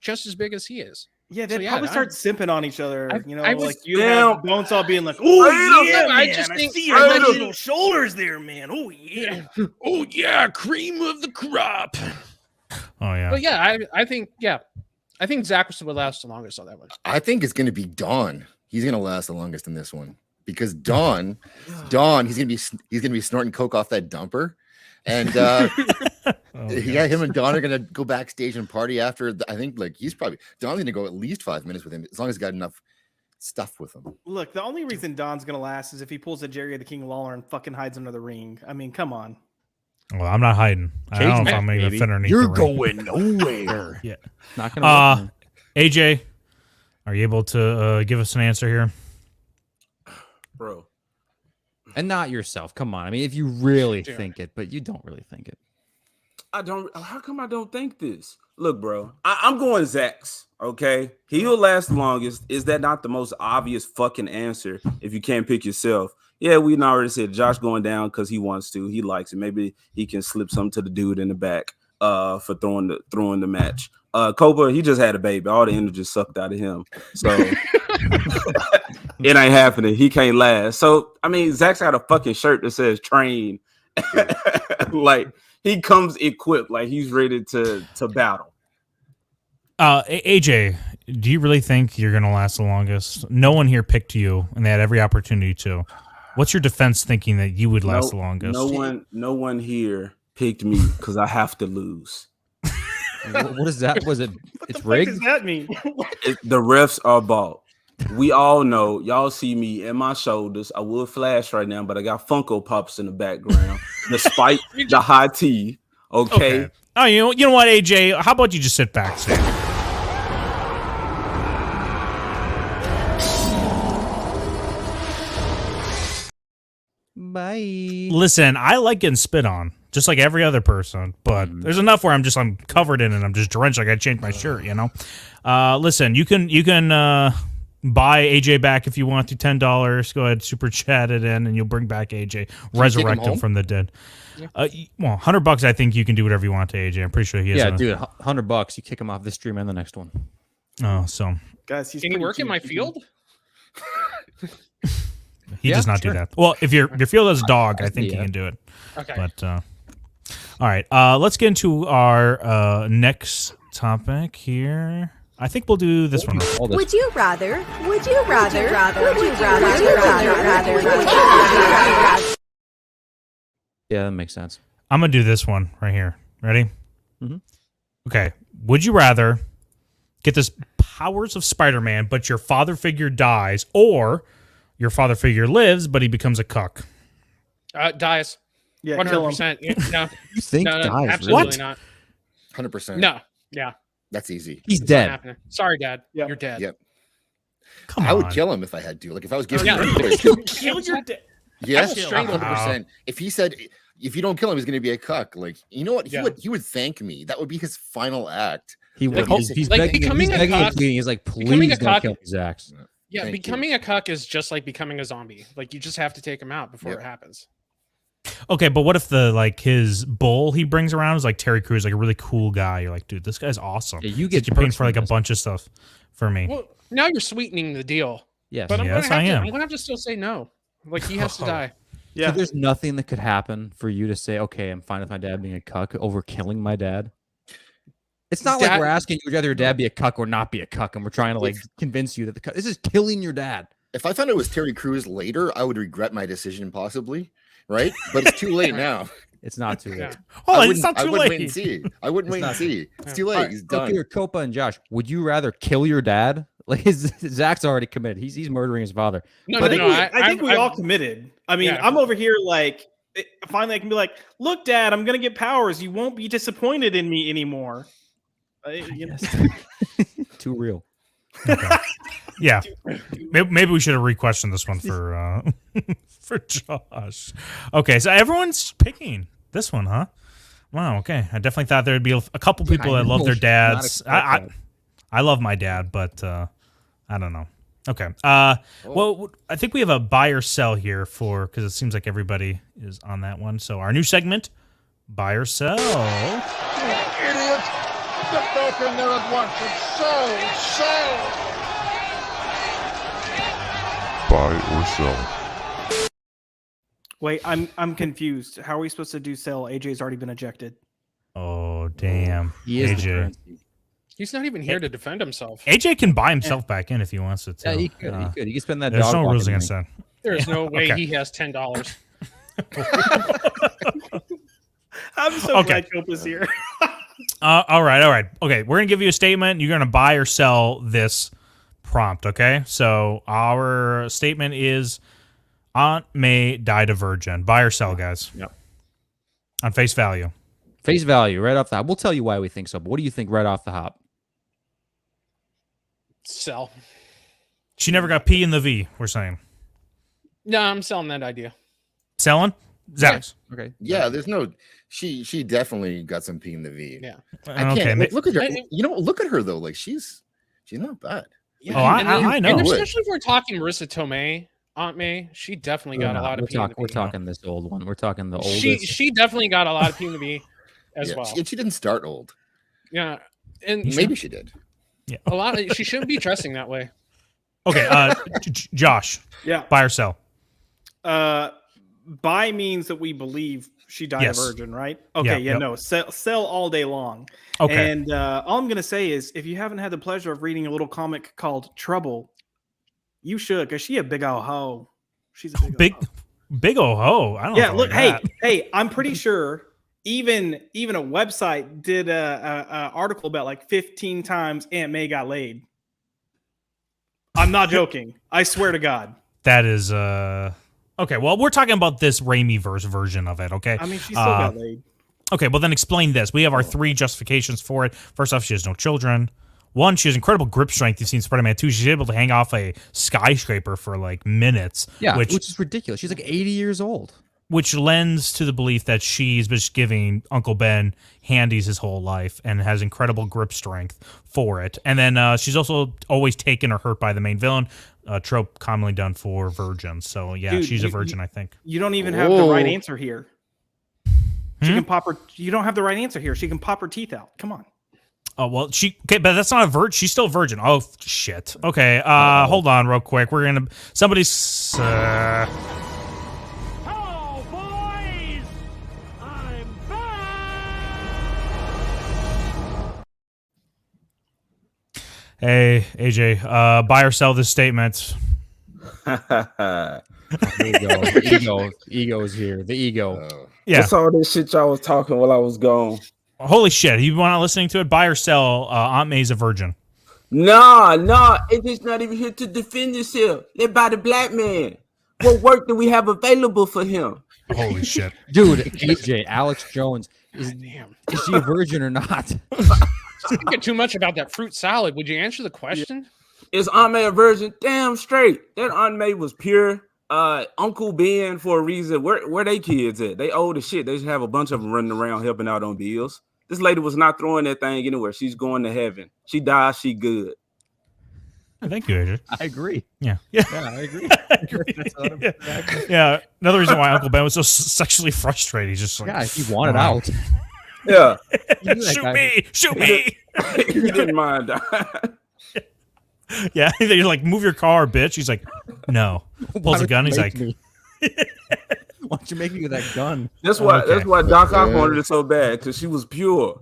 just as big as he is.
Yeah, they'd probably start simping on each other. Have Bonesaw being like,
"Oh yeah, man, I see your
little shoulders there, man. Oh yeah,
oh yeah, cream of the crop."
Oh yeah.
But yeah, I think Zach would last the longest on that one.
I think it's going to be Dawn. He's going to last the longest in this one because Dawn, he's going to be snorting coke off that dumper, and him and Dawn are going to go backstage and party after. I think Dawn's going to go at least 5 minutes with him as long as he's got enough stuff with him.
Look, the only reason Don's going to last is if he pulls a Jerry the King Lawler and fucking hides under the ring. I mean, come on.
Well, I'm not hiding. I don't know if I'm going to fit underneath
You're
the ring.
going nowhere.
Yeah.
Not going to
AJ, are you able to give us an answer here?
Bro.
And not yourself. Come on. I mean, if you really think it, but you don't really think it.
I don't. How come I don't think this? Look, bro, I'm going Zach's. Okay, he'll last the longest. Is that not the most obvious fucking answer? If you can't pick yourself, yeah, we already said Josh going down because he wants to. He likes it. Maybe he can slip some to the dude in the back for throwing the match. Copa, he just had a baby. All the energy sucked out of him. So it ain't happening. He can't last. So I mean, Zach's got a fucking shirt that says "train." He comes equipped, like he's ready to battle.
AJ, do you really think you're going to last the longest? No one here picked you, and they had every opportunity to. What's your defense thinking that you would last the longest?
No one here picked me because I have to lose.
What is that? Was it? It's rigged.
What does that mean?
The refs are bought. We all know. Y'all see me and my shoulders. I would flash right now, but I got Funko Pops in the background, despite the high tea. Okay.
Oh, you know what, AJ? How about you just sit back, Sam?
Bye.
Listen, I like getting spit on, just like every other person, but there's enough where I'm covered in it and I'm just drenched. I got to change my shirt, Listen, you can buy AJ back if you want to. $10. Go ahead, super chat it in, and you'll bring back AJ, resurrect him from the dead. Yeah. Well, $100. I think you can do whatever you want to AJ. I'm pretty sure he is.
Yeah, dude, $100. You kick him off this stream and the next one.
Oh, so
guys,
can he work in my field?
He does not do that. Well, if your field is dog, I think he can do it.
Okay.
But all right, let's get into our next topic here. I think we'll do this one.
Would you rather? Would you rather? Would you rather?
Yeah, that makes sense.
I'm gonna do this one right here. Ready?
Mm-hmm.
Okay. Would you rather get this powers of Spider-Man, but your father figure dies, or your father figure lives, but he becomes a cuck?
Dies.
Yeah,
100%. No.
You think
No,
dies?
absolutely
What?
not.
100%.
No. Yeah.
That's easy.
He's
It's not
dead.
happening. Sorry, Dad.
Yep.
You're dead.
Yep.
Come on.
I would kill him if I had to. Like if I was given
Yeah.
the choice.
Kill your dad.
Yes,
strangle him.
100%. If he said if you don't kill him, he's going to be a cuck. Like you know what? He would thank me. That would be his final act.
He would. He's
like
begging.
becoming
He's
a
begging and
cuck-
pleading. He's like,
becoming a
please don't
cuck-
kill me, Zach.
Yeah,
Thank you.
becoming a cuck is just like becoming a zombie. Like you just have to take him out before
Yep.
it happens.
Okay, but what if his bull he brings around is like Terry Crews, like a really cool guy? You're like, dude, this guy's awesome.
Yeah, you
It's
get
like you're paying
perks
for like a
from this.
bunch of stuff for me.
Well, now you're sweetening the deal.
Yes.
But
Yes, I am.
I'm gonna have to still say no. Like he has to
Oh.
die.
Yeah.
So there's nothing that could happen for you to say, okay, I'm fine with my dad being a cuck over killing my dad. It's not like
Dad-
we're asking you would rather your dad be a cuck or not be a cuck, and we're trying to like convince you that the cuck. This is killing your dad.
If I found out it was Terry Crews later, I would regret my decision possibly. Right? But it's too late now.
It's not too late.
Yeah.
Oh, it's not
I
too
wouldn't wait and
late.
see. I wouldn't
It's
wait and
not-
see. It's too
All
late.
right,
He's done.
okay, Copa and Josh, would you rather kill your dad? Like Zach's already committed. He's murdering his father.
No,
But
no, no.
I think we all committed. I mean,
Yeah.
I'm over here like finally I can be like, look, Dad, I'm gonna get powers. You won't be disappointed in me anymore. You know?
Too real.
Okay. Yeah, maybe we should have re-questioned this one for for Josh. Okay, so everyone's picking this one, huh? Wow. Okay, I definitely thought there'd be a couple people that love their dads. I love my dad, but I don't know. Okay. Well, I think we have a buy or sell here because it seems like everybody is on that one. So our new segment, buy or sell.
Idiots! Get back in there at once and sell!
Buy or sell.
Wait, I'm confused. How are we supposed to do sell? AJ's already been ejected.
Oh, damn.
He is the
AJ.
currency.
He's not even here to defend himself.
AJ can buy himself back in if he wants to.
Yeah, he could. He could. He could spend that.
There's
dog
no
walking
rules
money.
against that.
There's no way
Okay.
he has $10.
I'm so
Okay.
glad Copa's here.
All right. Okay, we're gonna give you a statement. You're gonna buy or sell this prompt. Okay, so our statement is: Aunt May died a virgin. Buy or sell, guys.
Yep.
On face value.
Face value, right off the hop. We'll tell you why we think so, but what do you think right off the hop?
Sell.
She never got P in the V. We're saying
No, I'm selling that idea.
selling. Zax.
Okay.
Yeah, there's no. She definitely got some P in the V.
Yeah.
I can't.
Okay.
Look at her.
I-
You know, look at her though. Like she's not bad.
Yeah,
Oh, I know.
And
Would.
especially if we're talking Marissa Tomei, Aunt May, she definitely got a lot of P in the
We're
V.
talking this old one. We're talking the oldest.
She definitely got a lot of P in the V as
Yeah,
well.
she didn't start old.
Yeah. And
Maybe she did.
a lot of she shouldn't be dressing that way.
Okay. Josh.
Yeah.
Buy or sell.
Buy means that we believe she died
Yes.
a virgin, right? Okay,
Yep.
no, sell all day long.
Okay.
And all I'm gonna say is, if you haven't had the pleasure of reading a little comic called Trouble, you should, because she a big old hoe. She's a big old hoe.
Big ol' ho. I don't know.
Yeah, look,
that.
hey, I'm pretty sure even a website did a article about like 15 times Aunt May got laid. I'm not joking. I swear to God.
That is okay. Well, we're talking about this Raimi version of it. Okay.
I mean, she still got laid.
Okay, well then explain this. We have our three justifications for it. First off, she has no children. One, she has incredible grip strength. You've seen Spider-Man 2. She's able to hang off a skyscraper for like minutes.
Yeah,
which
which is ridiculous. She's like 80 years old.
which lends to the belief that she's been just giving Uncle Ben handies his whole life and has incredible grip strength for it. And then she's also always taken or hurt by the main villain, a trope commonly done for virgins. So yeah,
Dude,
she's a virgin, I think.
You don't even have the right
Whoa.
answer here. She can pop her. You don't have the right answer here. She can pop her teeth out. Come on.
Oh well, okay, but that's not a virgin. She's still a virgin. Oh shit. Okay, hold on, real quick. We're gonna somebody's.
Hello, boys! I'm back!
Hey, AJ, buy or sell this statement.
There you go. Ego is here. The ego.
Yeah.
What's all this shit y'all was talking while I was gone?
Holy shit. You want not listening to it? Buy or sell Aunt May's a virgin.
Nah, AJ's not even here to defend himself. Led by the black man. What work do we have available for him?
Holy shit.
Dude, AJ, Alex Jones, is she a virgin or not?
Thinking too much about that fruit salad. Would you answer the question?
Is Aunt May a virgin? Damn straight. That Aunt May was pure. Uncle Ben for a reason. Where they kids at? They old as shit. They just have a bunch of them running around helping out on bills. This lady was not throwing that thing anywhere. She's going to heaven. She died. She good.
Thank you, AJ.
I agree.
Yeah,
I agree.
Yeah. Another reason why Uncle Ben was so sexually frustrated. He's just like,
Yeah, he wanted out.
Yeah.
Shoot me.
He didn't mind that.
Yeah, they're like, move your car, bitch. He's like, no. Pulls a gun. He's like,
why don't you make me with that gun?
That's why Doc Ock wanted it so bad, because she was pure.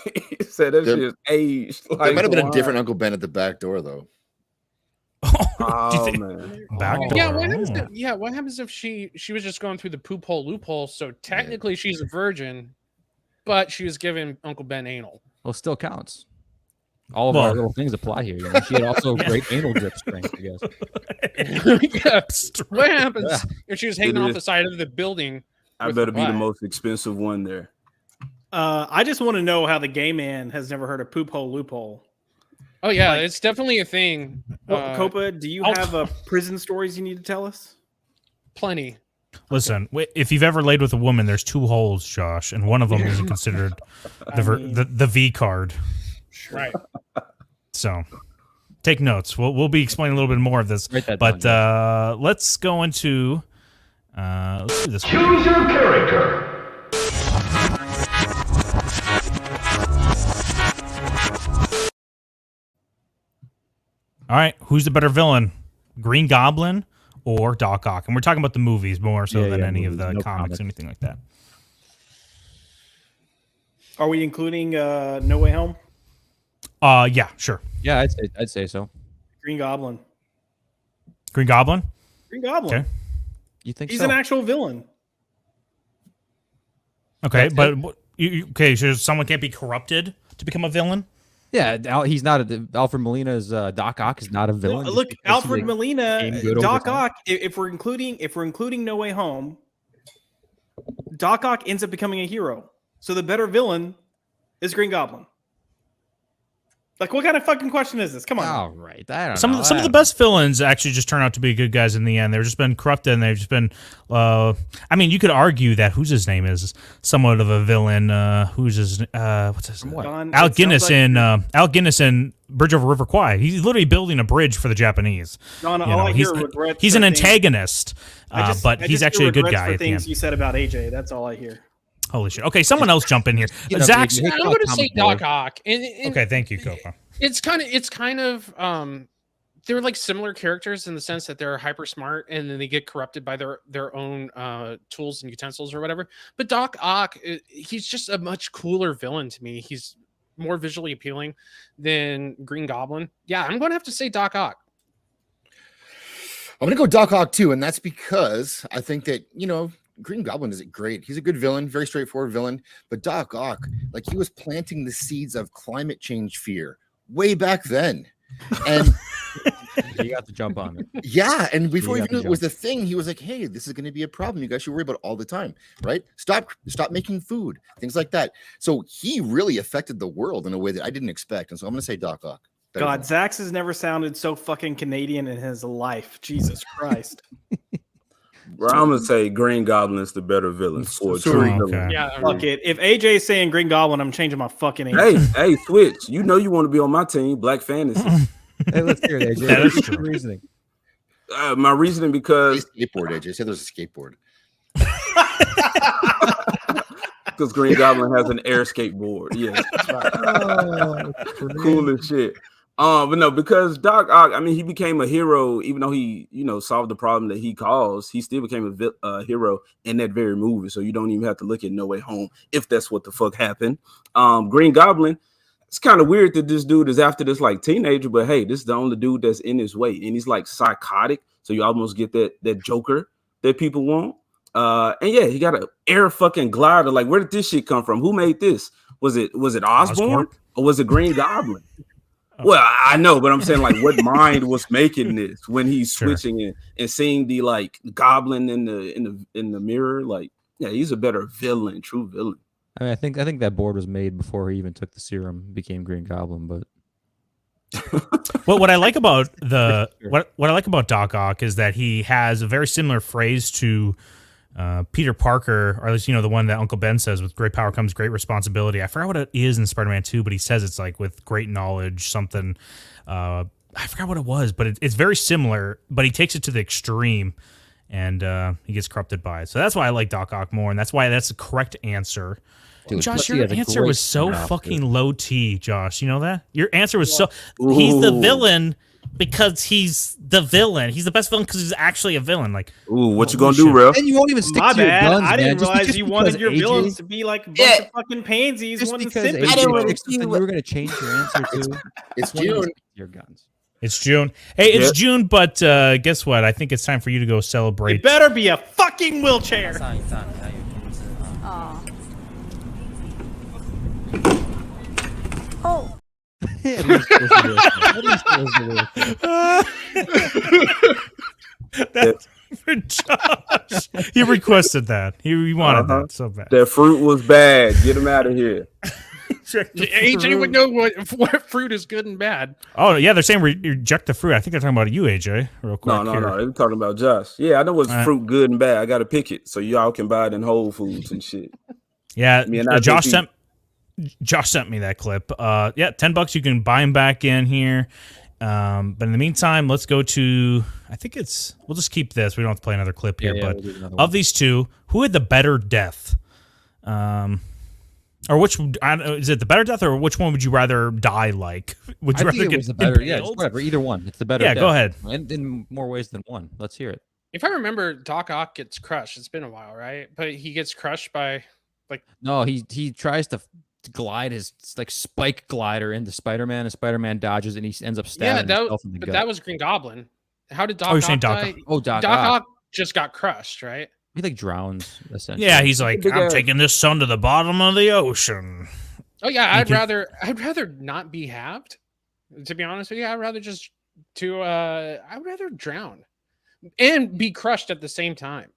He said that shit is aged.
There might have been a different Uncle Ben at the back door, though.
Oh man.
Back door.
What happens if she was just going through the poop hole loophole? So technically she's a virgin, but she was giving Uncle Ben anal.
Well, still counts. All of our little things apply here. You know? She had also great anal grip strength, I guess.
What happens if she was hanging off the side of the building?
I better be the most expensive one there.
I just want to know how the gay man has never heard of poop hole loophole.
Oh yeah, it's definitely a thing.
Copa, do you have prison stories you need to tell us?
Plenty.
Listen, if you've ever laid with a woman, there's two holes, Josh, and one of them isn't considered the V card.
Right.
So, take notes. We'll be explaining a little bit more of this, but let's go into let's do this.
Choose your character.
All right, who's the better villain, Green Goblin or Doc Ock? And we're talking about the movies more so than any of the comics or anything like that.
Are we including No Way Home?
Yeah, sure.
Yeah, I'd say so.
Green Goblin.
Green Goblin?
Green Goblin.
Okay.
You think
he's
so?
an actual villain?
Okay, but so someone can't be corrupted to become a villain?
Yeah, he's not Alfred Molina's Doc Ock is not a villain.
No, look, Alfred Molina, Doc Ock. If we're including No Way Home, Doc Ock ends up becoming a hero. So the better villain is Green Goblin. Like, what kind of fucking question is this? Come on.
All right.
Some of the best villains actually just turn out to be good guys in the end. They've just been corrupted and they've just been I mean, you could argue that who's his name is somewhat of a villain. Who's his what's his name? Al Guinness in Bridge Over River Kwai. He's literally building a bridge for the Japanese.
John,
he's an antagonist, but he's actually a good guy.
For things you said about AJ, that's all I hear.
Holy shit. Okay, someone else jump in here. Zach,
I'm going to say Doc Ock.
Okay, thank you, Copa.
It's kind of they're like similar characters in the sense that they're hyper smart and then they get corrupted by their own tools and utensils or whatever. But Doc Ock, he's just a much cooler villain to me. He's more visually appealing than Green Goblin. Yeah, I'm going to have to say Doc Ock.
I'm going to go Doc Ock too, and that's because I think that, Green Goblin is great. He's a good villain, very straightforward villain. But Doc Ock, like, he was planting the seeds of climate change fear way back then. And
you got to jump on it.
Yeah. And before even it was the thing, he was like, hey, this is going to be a problem you guys should worry about all the time, right? Stop making food, things like that. So he really affected the world in a way that I didn't expect. And so I'm going to say Doc Ock.
God, Zax has never sounded so fucking Canadian in his life. Jesus Christ.
Well, I'm gonna say Green Goblin is the better villain for true villain.
Yeah, fuck it. If AJ is saying Green Goblin, I'm changing my fucking answer.
Hey, switch. You know you want to be on my team, Black Fantasy.
Hey, let's hear it, AJ.
That is true.
Reasoning.
My reasoning because
skateboard, AJ. Say there's a skateboard.
Because Green Goblin has an air skateboard. Yes, cool as shit. But no, because Doc Ock, I mean, he became a hero, even though he, solved the problem that he caused. He still became a hero in that very movie. So you don't even have to look at No Way Home if that's what the fuck happened. Green Goblin, it's kind of weird that this dude is after this like teenager, but hey, this is the only dude that's in his way, and he's like psychotic. So you almost get that Joker that people want. And yeah, he got an air fucking glider. Like, where did this shit come from? Who made this? Was it Osborn or was it Green Goblin? Well, I know, but I'm saying, like, what mind was making this when he's switching and seeing the like goblin in the mirror? Like, yeah, he's a better villain, true villain.
I mean, I think that board was made before he even took the serum, became Green Goblin. But
well, what I like about what I like about Doc Ock is that he has a very similar phrase to Peter Parker, or at least, the one that Uncle Ben says, with great power comes great responsibility. I forgot what it is in Spider-Man 2, but he says it's like with great knowledge, something. I forgot what it was, but it's very similar, but he takes it to the extreme, and he gets corrupted by it. So that's why I like Doc Ock more, and that's why that's the correct answer. Dude, Josh, your answer was so fucking low T, Josh. You know that? Your answer was he's the villain because he's the villain. He's the best villain because he's actually a villain. Like,
ooh, what you gonna do, bro?
And you won't even stick
My
to your
bad.
guns,
I didn't
man.
realize you wanted your villains to be like a bunch of fucking pansies.
Just
Wanting
because
sympathy.
you were going to change your answer to
It's June.
Your guns.
It's June. Hey, it's June, but guess what? I think it's time for you to go celebrate.
It better be a fucking wheelchair.
Oh.
That's for Josh. He requested that. He wanted that so bad.
That fruit was bad. Get him out of here.
AJ would know what fruit is good and bad.
Oh yeah, they're saying reject the fruit. I think they're talking about you, AJ. Real quick.
No. They're talking about Josh. Yeah, I know what's fruit good and bad. I got to pick it so y'all can buy it in Whole Foods and shit.
Yeah, Josh sent me that clip. Yeah, $10. You can buy him back in here. But in the meantime, let's go to. We'll just keep this. We don't have to play another clip here. But of these two, who had the better death? Or which is it? The better death, or which one would you rather die like? Would you rather get
the better? Yeah, whatever. Either one. It's the better.
Yeah,
death.
go ahead.
And in more ways than one. Let's hear it.
If I remember, Doc Ock gets crushed. It's been a while, right? But he gets crushed by
No, he tries to glide his like spike glider into Spider-Man, and Spider-Man dodges, and he ends up stabbing himself in the gut.
That was Green Goblin. How did Doc
Ock
die?
Doc
Ock just got crushed, right?
He like drowns essentially.
Yeah, he's like, I'm taking this son to the bottom of the ocean.
Oh yeah, I'd rather not be halved. To be honest with you, I'd rather I'd rather drown and be crushed at the same time.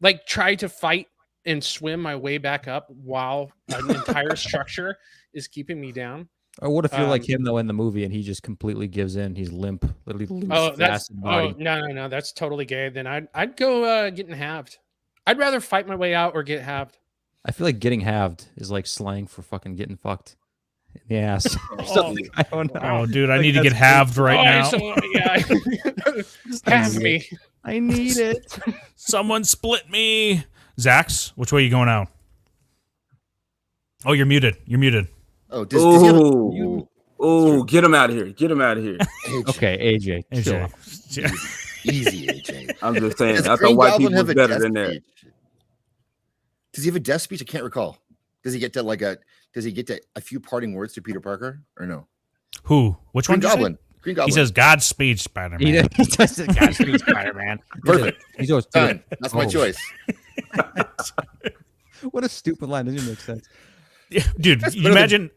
Like try to fight and swim my way back up while an entire structure is keeping me down.
Or what if you're like him though in the movie and he just completely gives in? He's limp, literally loose, flaccid body.
No, that's totally gay. Then I'd go getting halved. I'd rather fight my way out or get halved.
I feel like getting halved is like slang for fucking getting fucked in the ass.
I don't know. Oh, dude, I need to get halved right now.
Halve me.
I need it.
Someone split me. Zax, which way are you going out? Oh, you're muted. You're muted.
Oh,
get him out of here. Get him out of here.
Okay, AJ.
Easy, AJ.
I'm just saying. I thought white people was better than that.
Does he have a death speech? I can't recall. Does he get to a few parting words to Peter Parker or no?
Who? Which one?
Green Goblin.
He says Godspeed, Spider-Man.
He says Godspeed, Spider-Man.
Perfect.
He goes,
done. That's my choice.
What a stupid line. Doesn't even make sense.
Yeah, dude, you imagine.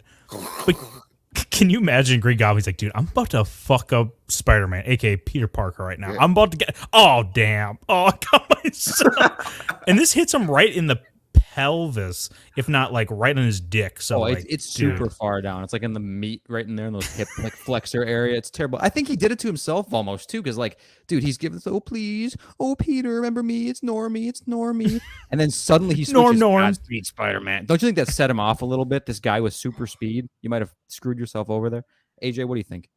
Can you imagine Green Goblin's like, dude, I'm about to fuck up Spider-Man, aka Peter Parker, right now. Yeah. I'm about to get. Oh damn! Oh, I got myself. And this hits him right in the pelvis, if not like right on his dick. So
it's super far down. It's like in the meat, right in there in those hip like flexor area. It's terrible. I think he did it to himself almost too, because like, dude, he's giving this, oh please, oh Peter, remember me? It's Normie. And then suddenly he switches Godspeed, Spider-Man. Don't you think that set him off a little bit? This guy with super speed. You might have screwed yourself over there. AJ, what do you think?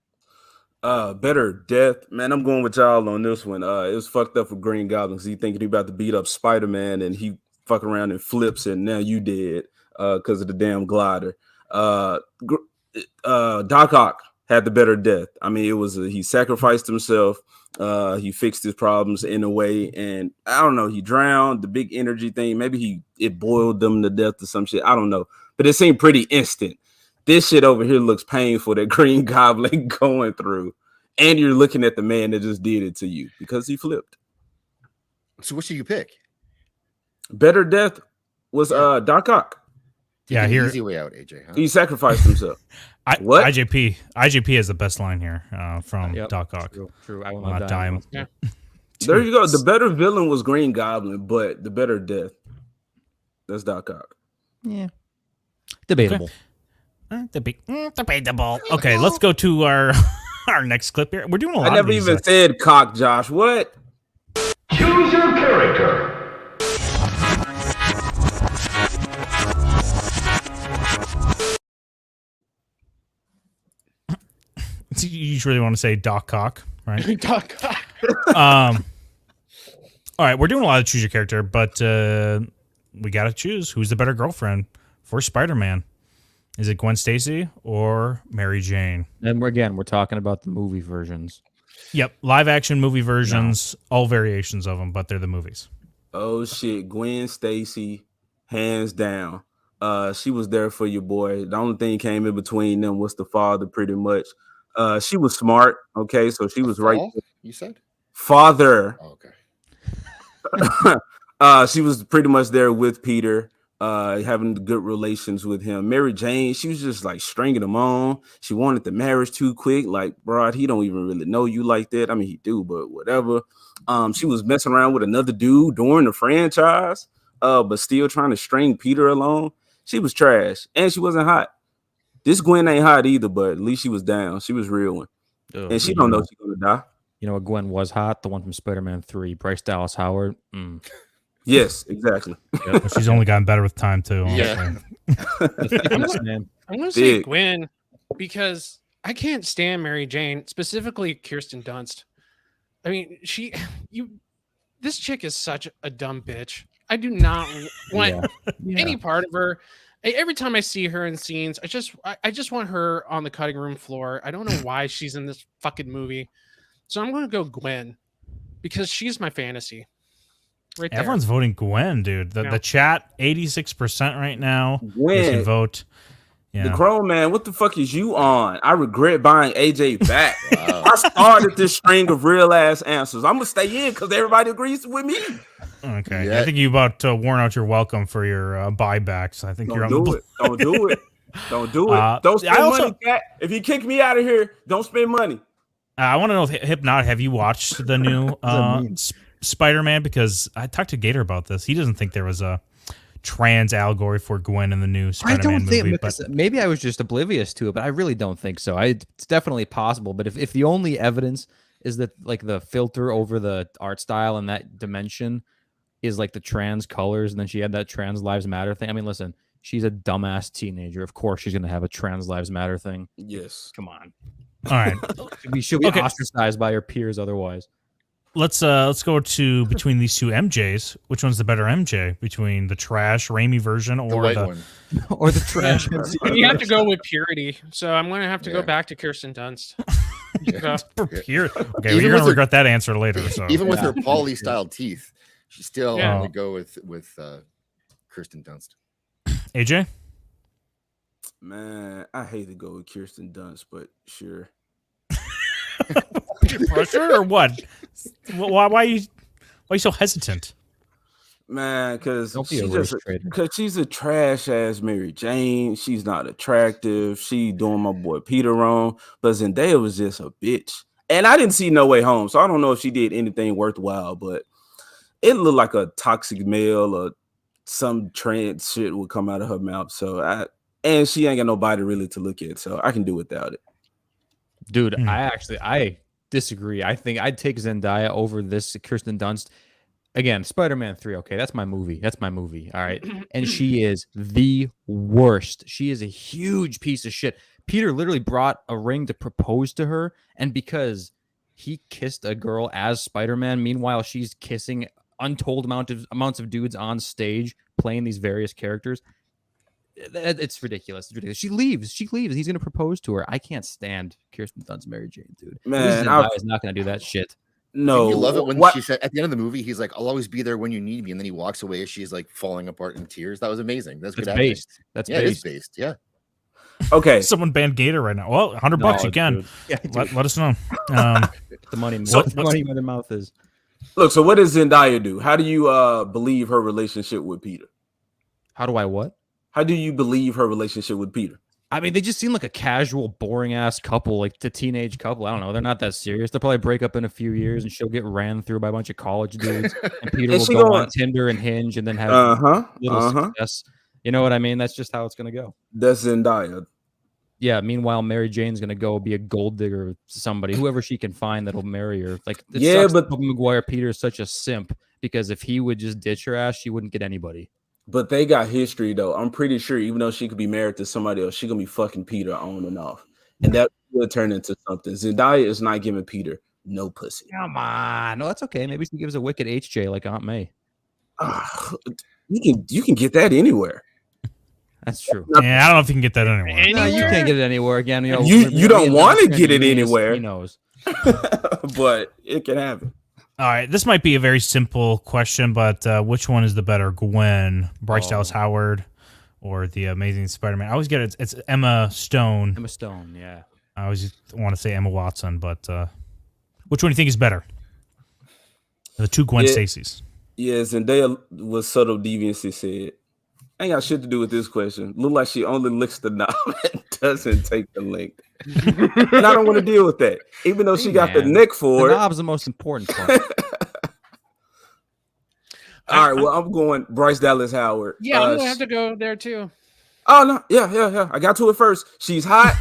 Better death, man. I'm going with y'all on this one. It was fucked up for Green Goblin because he thinking he about to beat up Spider-Man, and he fuck around and flips, and now you dead because of the damn glider. Doc Ock had the better death. I mean, it was he sacrificed himself. He fixed his problems in a way, and I don't know. He drowned. The big energy thing. Maybe it boiled them to death or some shit. I don't know, but it seemed pretty instant. This shit over here looks painful that Green Goblin going through. And you're looking at the man that just did it to you because he flipped.
So what should you pick?
Better death was Doc Ock.
Yeah, here
easy way out, AJ. Huh?
He sacrificed himself.
What? IJP has the best line here from Doc Ock.
True. I will
not die.
Yeah.
There you go. The better villain was Green Goblin, but the better death, that's Doc Ock.
Yeah. Debatable.
Debatable. Okay, let's go to our our next clip here. We're doing a lot.
I never even said cock, Josh. What?
Choose your character.
You really want to say Doc Cock, right?
Doc Cock.
All right, we're doing a lot of choose your character, but we got to choose who's the better girlfriend for Spider-Man. Is it Gwen Stacy or Mary Jane?
And we're talking about the movie versions.
Yep, live action movie versions, all variations of them, but they're the movies.
Oh shit, Gwen Stacy, hands down. She was there for your boy. The only thing came in between them was the father, pretty much. She was smart, okay, so she was right.
You said
father.
Oh, okay.
She was pretty much there with Peter, having good relations with him. Mary Jane, she was just like stringing him on. She wanted the marriage too quick. Like, bro, he don't even really know you like that. I mean, he do, but whatever. She was messing around with another dude during the franchise, but still trying to string Peter along. She was trash, and she wasn't hot. This Gwen ain't hot either, but at least she was down. She was real one, and she don't know she's gonna die.
You know what Gwen was hot? The one from Spider-Man 3, Bryce Dallas Howard.
Yes, exactly.
Yeah, she's only gotten better with time too.
Yeah.
I'm gonna say Gwen because I can't stand Mary Jane, specifically Kirsten Dunst. I mean, this chick is such a dumb bitch. I do not want any part of her. Every time I see her in scenes, I just want her on the cutting room floor. I don't know why she's in this fucking movie. So I'm going to go Gwen because she's my fantasy. Right there.
Everyone's voting Gwen, dude. The chat, 86% right now.
Gwen.
You vote. Yeah.
The Crow Man, what the fuck is you on? I regret buying AJ back. Wow. I started this string of real ass answers. I'm gonna stay in because everybody agrees with me.
Okay, yeah. I think you about worn out your welcome for your buybacks. I think
don't
you're on
do it. Don't do it. Don't do it. Don't spend money, Cat. If you kick me out of here, don't spend money.
I want to know, Hypnot, have you watched the new Spider-Man? Because I talked to Gator about this. He doesn't think there was a trans allegory for Gwen in the new Spider-Man movie.
Maybe I was just oblivious to it, but I really don't think so. It's definitely possible. But if the only evidence is that like the filter over the art style and that dimension is like the trans colors, and then she had that trans lives matter thing. I mean, listen, she's a dumbass teenager. Of course she's going to have a trans lives matter thing.
Yes.
Come on.
All right.
She'll be ostracized by her peers otherwise.
Let's go to between these two MJs. Which one's the better MJ? Between the trash Raimi version or
the white one,
or the trash?
You have to go with purity. So I'm going to have to go back to Kirsten Dunst.
Pure. Okay, well, you're going to regret that answer later. So
even with her poly style teeth, she still going to go with Kirsten Dunst.
AJ.
Man, I hate to go with Kirsten Dunst, but sure.
Pressure or what? Why are you so hesitant?
Man, because she's a trash ass Mary Jane. She's not attractive. She doing my boy Peter wrong. But Zendaya was just a bitch. And I didn't see No Way Home, so I don't know if she did anything worthwhile. But it looked like a toxic male or some trans shit would come out of her mouth. And she ain't got nobody really to look at, so I can do without it.
Dude, I disagree. I think I'd take Zendaya over this Kirsten Dunst. Again, Spider-Man 3, okay, that's my movie. All right. And she is the worst. She is a huge piece of shit. Peter literally brought a ring to propose to her, and because he kissed a girl as Spider-Man, meanwhile she's kissing untold amounts of dudes on stage playing these various characters. It's ridiculous. She leaves. He's going to propose to her. I can't stand Kirsten Dunst, Mary Jane, dude.
Man,
is not going to do that shit.
No,
you love it when she said at the end of the movie, he's like, "I'll always be there when you need me," and then he walks away as she's like falling apart in tears. That was amazing. That's good.
Based. That's
based. Yeah.
Okay.
Someone banned Gator right now. Well, $100 you can.
Yeah,
let us know.
The money.
So-
What money where their mouth is.
Look, so what does Zendaya do? How do you believe her relationship with Peter?
How do I what?
How do you believe her relationship with Peter?
I mean, they just seem like a casual, boring ass couple, like the teenage couple. I don't know. They're not that serious. They'll probably break up in a few years, and she'll get ran through by a bunch of college dudes. And Peter will go on Tinder and Hinge, and then have little success. You know what I mean? That's just how it's gonna go.
That's Zendaya.
Yeah. Meanwhile, Mary Jane's gonna go be a gold digger with somebody, whoever she can find that'll marry her. Like, it sucks that Tobey Maguire Peter is such a simp, because if he would just ditch her ass, she wouldn't get anybody.
But they got history, though. I'm pretty sure even though she could be married to somebody else, she's going to be fucking Peter on and off. And that will turn into something. Zendaya is not giving Peter no pussy.
Come on. No, that's okay. Maybe she gives a wicked HJ like Aunt May.
You can get that anywhere.
That's true.
Yeah, I don't know if you can get that anywhere.
No, you can't get it anywhere again.
You don't want to get it anywhere.
He knows.
But it can happen.
All right, this might be a very simple question, but which one is the better, Gwen, Bryce Dallas Howard, or the Amazing Spider-Man? I always get it. It's Emma Stone.
Emma Stone, yeah.
I always want to say Emma Watson, but which one do you think is better? The two Gwen Stacy's.
Yes, and Zendaya was subtle deviancy said. Ain't got shit to do with this question. Look like she only licks the knob and doesn't take the link. And I don't want to deal with that. Even though she got the neck for
the
it.
knob's the most important part.
All right, well, I'm going Bryce Dallas Howard.
Yeah, I'm gonna have to go there too.
Oh no, yeah. I got to it first. She's hot.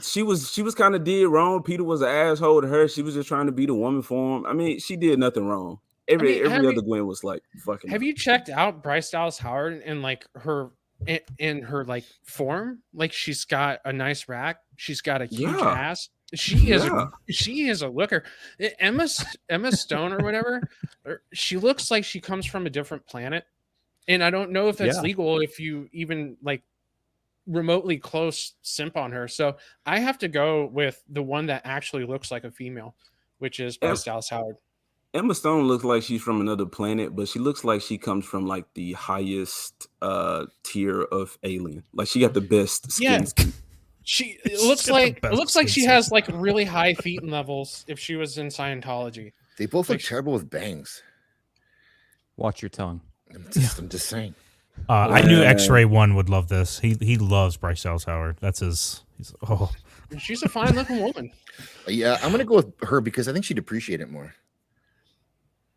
She was kind of did wrong. Peter was an asshole to her. She was just trying to be the woman for him. I mean, she did nothing wrong. Every other Gwen was like fucking.
Have you checked out Bryce Dallas Howard and like her in her like form? Like, she's got a nice rack. She's got a huge ass. She is a looker. Emma Stone or whatever. She looks like she comes from a different planet, and I don't know if that's legal if you even like remotely close simp on her. So I have to go with the one that actually looks like a female, which is Bryce Dallas Howard.
Emma Stone looks like she's from another planet, but she looks like she comes from like the highest tier of alien. Like, she got the best skin.
It looks like she has like really high Thetan levels if she was in Scientology.
They both look terrible with bangs.
Watch your tongue.
I'm just saying.
I knew X-Ray 1 would love this. He loves Bryce Dallas Howard. That's his.
She's a fine looking woman.
Yeah, I'm gonna go with her because I think she'd appreciate it more.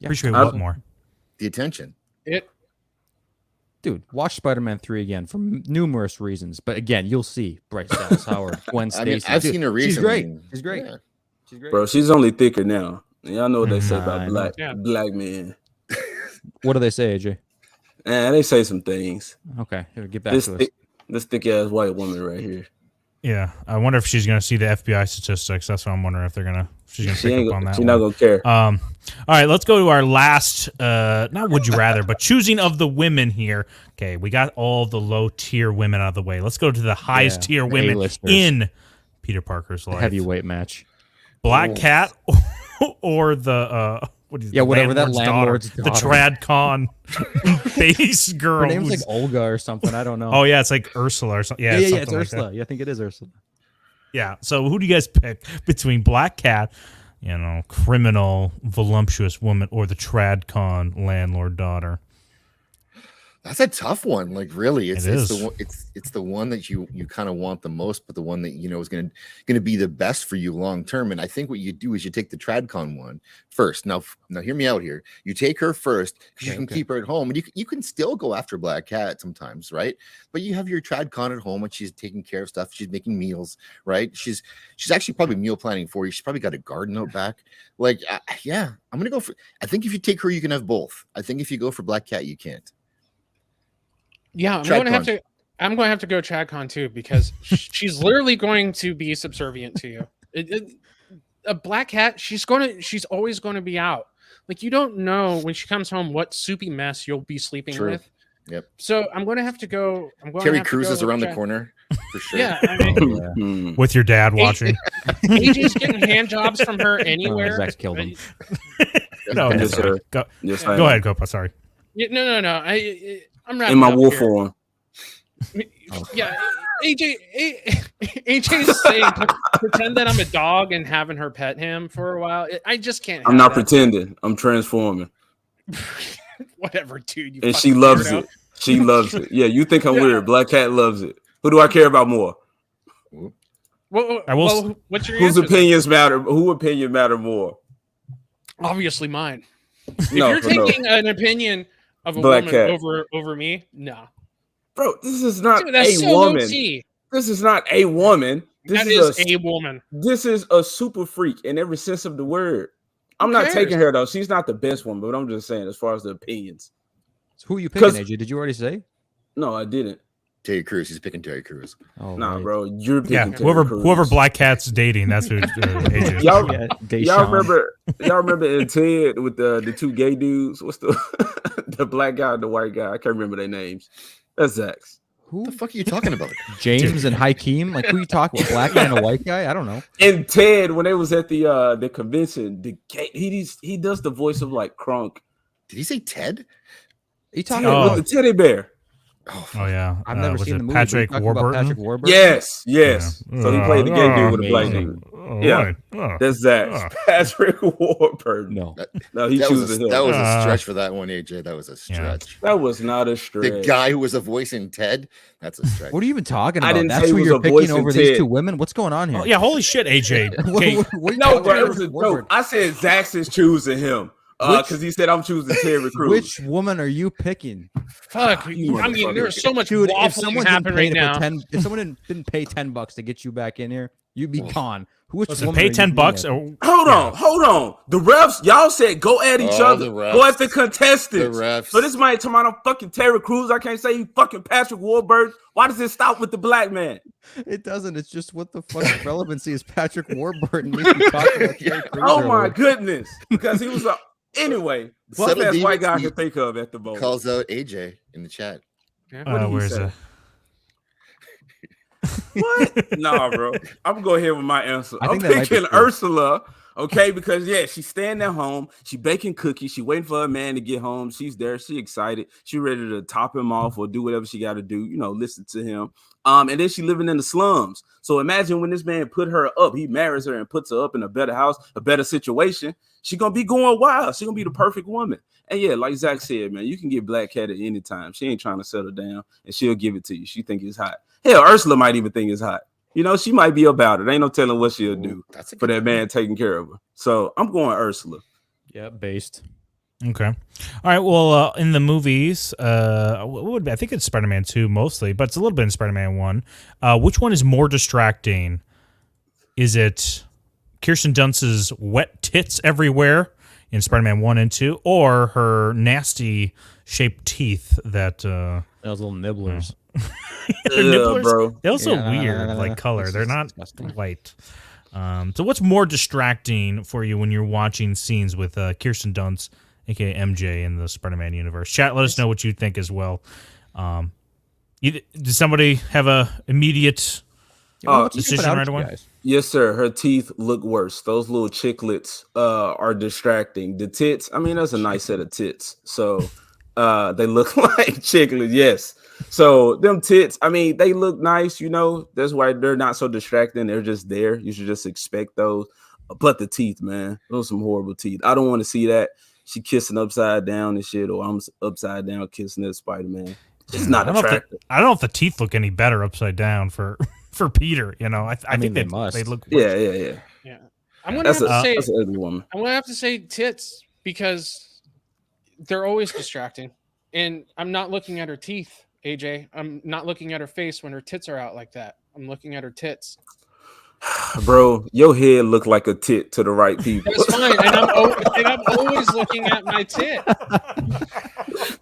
Appreciate what more?
The attention.
Dude, watch Spider-Man 3 again for numerous reasons. But again, you'll see Bryce Dallas Howard, Gwen Stacy.
I've seen her recently.
She's great.
Yeah.
She's great.
Bro, she's only thicker now. Y'all know what they say about black men.
What do they say, AJ?
They say some things.
Okay, here, get back to us.
This thick ass white woman right here.
Yeah, I wonder if she's gonna see the FBI statistics. That's what I'm wondering if she's gonna pick up on that.
She's not gonna care.
All right, let's go to our last. Not would you rather, but choosing of the women here. Okay, we got all the low tier women out of the way. Let's go to the highest tier women
A-listers.
in Peter Parker's life.
Heavyweight match.
Black Cat or the
whatever that landlord's daughter.
The Trad Con base girl.
Her name's like Olga or something. I don't know.
Oh yeah, it's like Ursula or something. Yeah,
it's Ursula. Yeah, I think it is Ursula.
Yeah. So who do you guys pick between Black Cat, criminal, voluptuous woman, or the Trad Con landlord daughter?
That's a tough one. Like, really, it's the one that you kind of want the most, but the one that is going to be the best for you long term. And I think what you do is you take the TradCon one first. Now hear me out here. You take her first because you can keep her at home, and you can still go after Black Cat sometimes, right? But you have your TradCon at home, and she's taking care of stuff. She's making meals, right? She's actually probably meal planning for you. She's probably got a garden out back. Like, I'm gonna go for. I think if you take her, you can have both. I think if you go for Black Cat, you can't.
Yeah, I'm going to have to go TradCon too, because she's literally going to be subservient to you. A Black Cat, she's always going to be out. Like, you don't know when she comes home what soupy mess you'll be sleeping with.
Yep.
So I'm going to have to go.
Terry Crews is around the corner for sure.
Yeah, I mean,
with your dad watching.
AJ's getting hand jobs from her anywhere.
Zach's killed him.
No, go ahead, Copa. Sorry.
No. I'm wrapping
in my
up
wolf
here.
form.
Yeah, AJ's saying pretend that I'm a dog and having her pet him for a while. I just can't.
I'm not pretending. I'm transforming.
Whatever, dude. You
and she loves
weirdo.
it. She loves it. Yeah, you think I'm weird. Black Cat loves it. Who do I care about more?
Well, what's your
whose
answer,
opinions matter? Who opinion matter more?
Obviously mine. If you're taking an opinion of a
Black
woman
Cat.
over me, no.
Bro, this is not
Dude, that's
a
so
woman.
OT.
This is not a woman. This
That is a woman.
This is a super freak in every sense of the word. I'm not taking her though. She's not the best one, but I'm just saying as far as the opinions.
So who are you picking, AJ? Did you already say?
No, I didn't.
Terry Crews. He's picking Terry Crews.
Oh,
nah,
right.
bro. You're picking Terry
whoever Black Cat's dating, that's who AJ is.
Y'all remember in Ted with the two gay dudes? What's the the black guy and the white guy? I can't remember their names. That's Zach's.
Who the fuck are you talking about?
James and Hakeem? Like, who are you talking about? Black guy and a white guy? I don't know.
And Ted, when they was at the convention, he does the voice of like Crunk.
Did he say Ted?
He talking
with the teddy bear.
Oh yeah,
I've never seen the movie.
Patrick Warburton.
Patrick Warburton.
Yes.
Yeah.
So he played the gay dude with a black dude. Yeah, that's Zach. Patrick Warburton. No, he chooses him.
That was a stretch for that one, AJ. That was a stretch.
That was not a stretch.
The guy who was a voice in Ted. That's a stretch.
What are you even talking about?
I didn't
That's
say
who
he was
you're
a
picking
voice
over
in
these
Ted.
two women. What's going on here?
Oh, yeah, holy shit, AJ. Okay.
No, bro, it was a joke. I said Zach is choosing him. Because he said I'm choosing Terry Crews.
Which woman are you picking?
Fuck. I mean, there's so much
Dude, if
waffling
someone
happening right now.
if someone didn't pay $10 to get you back in here, you'd be gone.
Listen, pay $10.
Hold on. The refs, y'all said go at each other. Go at the contestants.
The refs.
So this might come out of fucking Terry Crews. I can't say you fucking Patrick Warburton. Why does it stop with the black man?
It doesn't. It's just what the fuck relevancy is Patrick Warburton?
Oh my goodness. Because he was a anyway. What best white guy I can think of at the moment?
Calls out AJ in the chat.
What did he say? What? Nah, bro. I'm gonna go ahead with my answer. I'm picking Ursula, okay, because she's staying at home, she baking cookies, she waiting for her man to get home. She's there, she excited, she ready to top him off or do whatever she got to do, listen to him. And then she living in the slums. So imagine when this man put her up, he marries her and puts her up in a better house, a better situation. She gonna be going wild. She gonna be the perfect woman. And like Zach said, man, you can get Black Cat at any time. She ain't trying to settle down, and she'll give it to you. She think it's hot. Hell, Ursula might even think it's hot. She might be about it. Ain't no telling what she'll do for that man taking care of her. So I'm going Ursula.
Yeah, based.
Okay. All right. Well, in the movies, what would be? I think it's Spider-Man 2 mostly, but it's a little bit in Spider-Man 1. Which one is more distracting? Is it Kirsten Dunst's wet tits everywhere in Spider-Man 1 and 2, or her nasty shaped teeth that
those little nibblers?
Nibblers?
Bro.
They're also weird, color. They're not white. So what's more distracting for you when you're watching scenes with Kirsten Dunst, aka MJ, in the Spider-Man universe? Chat, let us know what you think as well. Did somebody have a immediate decision right away?
Yes, sir. Her teeth look worse. Those little chiclets are distracting. The tits, that's a nice set of tits. So they look like chiclets, yes. So them tits, they look nice, That's why they're not so distracting. They're just there. You should just expect those. But the teeth, man, those are some horrible teeth. I don't want to see that. She kissing upside down and shit, or I'm upside down kissing that Spider-Man. It's not attractive.
I don't know if the teeth look any better upside down for Peter. I think they must. They look worse.
Yeah. I'm gonna have to say
that's an ugly woman.
I'm gonna have to say tits because they're always distracting, and I'm not looking at her teeth. AJ, I'm not looking at her face when her tits are out like that. I'm looking at her tits.
Bro, your head look like a tit to the right people.
That's fine, and I'm always looking at my tit.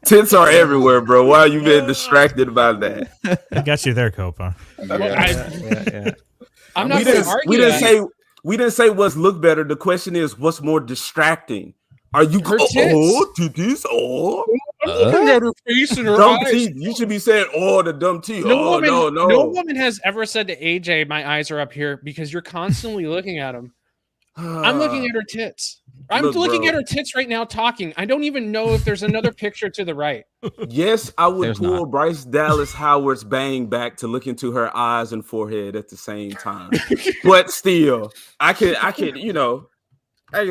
Tits are everywhere, bro. Why are you being distracted by that?
I got you there, Copa.
I'm not going to argue.
We didn't say what's look better. The question is, what's more distracting? Are you titties?
I'm looking at her face and her
dumb
eyes.
teeth. You should be saying, the dumb teeth.
No
no.
woman has ever said to AJ, my eyes are up here, because you're constantly looking at them. I'm looking at her tits. I'm
Look,
looking
bro.
at her tits right now talking. I don't even know if there's another picture to the right.
Yes, I would
There's
pull
not.
Bryce Dallas Howard's bang back to look into her eyes and forehead at the same time. But still, I can, I can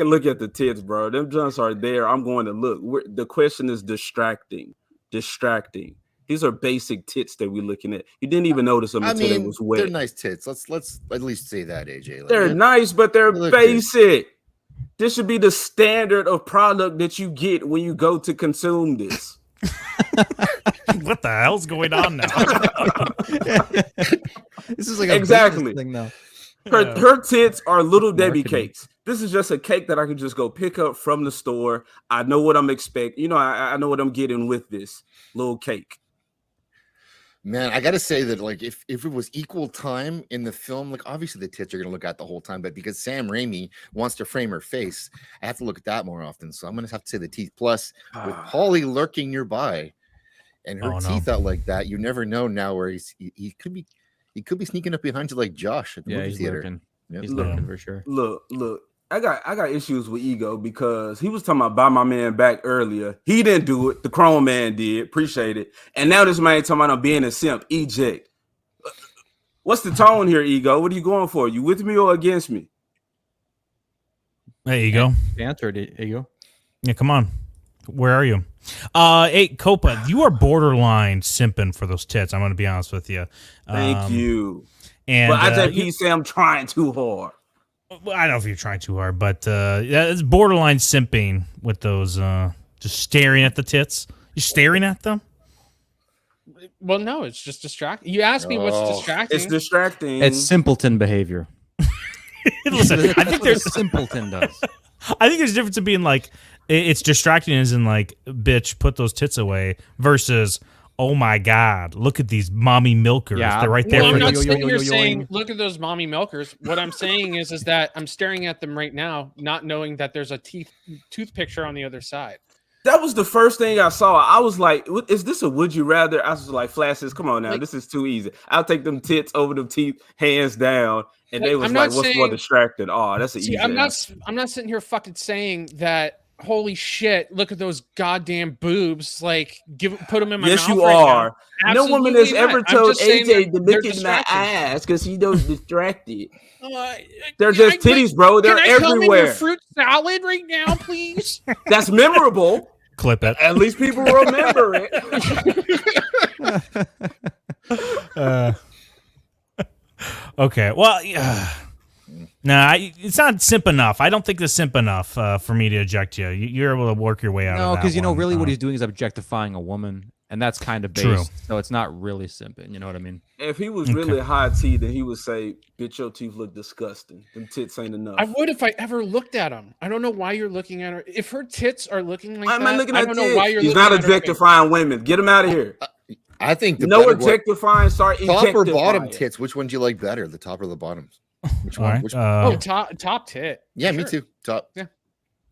look at the tits, bro. Them jumps are there. I'm going to look. The question is distracting. Distracting. These are basic tits that we're looking at. You didn't even notice them
I
until they
mean,
was wet.
they're nice tits. Let's at least say that, AJ. Like,
They're
yeah,
nice, but they're
they look good.
basic. This should be the standard of product that you get when you go to consume this.
What the hell's going on now?
This is like a
Exactly.
business thing now.
Her tits are little Debbie
Marketing.
cakes. This is just a cake that I can just go pick up from the store. I know what I'm expecting. You know, I know what I'm getting with this little cake.
Man, I gotta say that, like, if it was equal time in the film, like, obviously the tits are gonna look at the whole time, but because Sam Raimi wants to frame her face, I have to look at that more often. So I'm gonna have to say the teeth. Plus, with Polly lurking nearby and her teeth out like that, you never know now where he could be sneaking up behind you like Josh at the movie
He's
theater.
lurking.
Yep.
He's lurking for sure.
Look. I got issues with Ego because he was talking about buy my man back earlier. He didn't do it. The Chrome Man did. Appreciate it. And now this man talking about I'm being a simp. Eject. What's the tone here, Ego? What are you going for? You with me or against me?
There you go.
Answered it, Ego.
Yeah, come on. Where are you? Hey, Copa, you are borderline simping for those tits. I'm going to be honest with you.
Thank you.
And
but IJP say I'm trying too hard.
I don't know if you're trying too hard, but yeah, it's borderline simping with those. Just staring at the tits. You're staring at them.
Well, no, it's just distracting. You asked me what's distracting.
It's distracting.
It's simpleton behavior.
Listen, I think there's
simpleton does.
I think there's a difference in being like it's distracting as in like, bitch, put those tits away versus, oh my God, look at these mommy milkers.
Yeah.
They're right there.
Well,
for
I'm not
you.
sitting here saying, look at those mommy milkers. What I'm saying is that I'm staring at them right now, not knowing that there's a tooth picture on the other side.
That was the first thing I saw. I was like, is this a would you rather? I was like, Flashes, come on now.
Like,
this is too easy. I'll take them tits over them teeth, hands down. And they was
I'm
like,
not
what's
saying,
more distracted? Oh, that's an easy
I'm
answer.
not sitting here fucking saying that, holy shit, look at those goddamn boobs. Like, put them in my mouth.
Yes, you
right
are.
now.
No woman
Absolutely
has
not.
ever
I'm
told
just saying
AJ to
that they're
look in my
distracting.
eyes because he knows distracted. They're
Yeah,
just titties, bro. They're
Can I come in your
everywhere.
fruit salad right now, please?
That's memorable.
Clip it.
At least people remember it.
Okay. Well, yeah. Nah, it's not simp enough. I don't think it's simp enough for me to eject you. You're able to work your way out of that.
No, because you know,
one.
really, what he's doing is objectifying a woman, and that's kind of based.
True.
So it's not really simping. You know what I mean?
If he was really high T, then he would say, bitch, your teeth look disgusting. Them tits ain't enough.
I would if I ever looked at them. I don't know why you're looking at her. If her tits are looking like
Why am I
that,
looking
I
at
don't
tits?
know why you're
He's
looking
not
at her.
objectifying women. Get him out of here.
I think the
No
better one-
objectifying, sorry.
top or bottom
ejectifying.
tits. Which one do you like better, the top or the bottoms? Which
All
one?
right.
Which
Top tit.
yeah,
Sure.
me too. Top.
Yeah.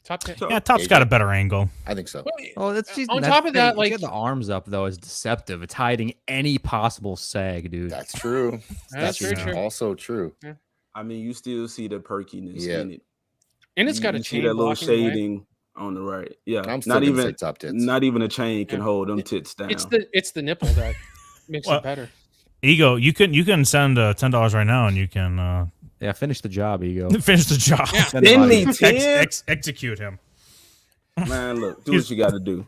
Top tit.
Yeah, top's got a better angle.
I think so.
Oh, that's just
On top of that, like,
the arms up though is deceptive. It's hiding any possible sag, dude.
That's true.
That's very true.
Also true.
I mean, you still see the perkiness
Yeah.
in it.
And it's got a
You see
chain
that little
blocking away.
shading on the right. Yeah,
I'm still
not
gonna say
even
top tits.
Not even a chain can hold them tits down.
It's the nipple that makes
Well,
it better.
Ego, you can send $10 right now, and you can
Yeah, finish the job, Ego.
finish the job.
Yeah.
Send me 10.
Execute him.
Man, look, do what you got to do.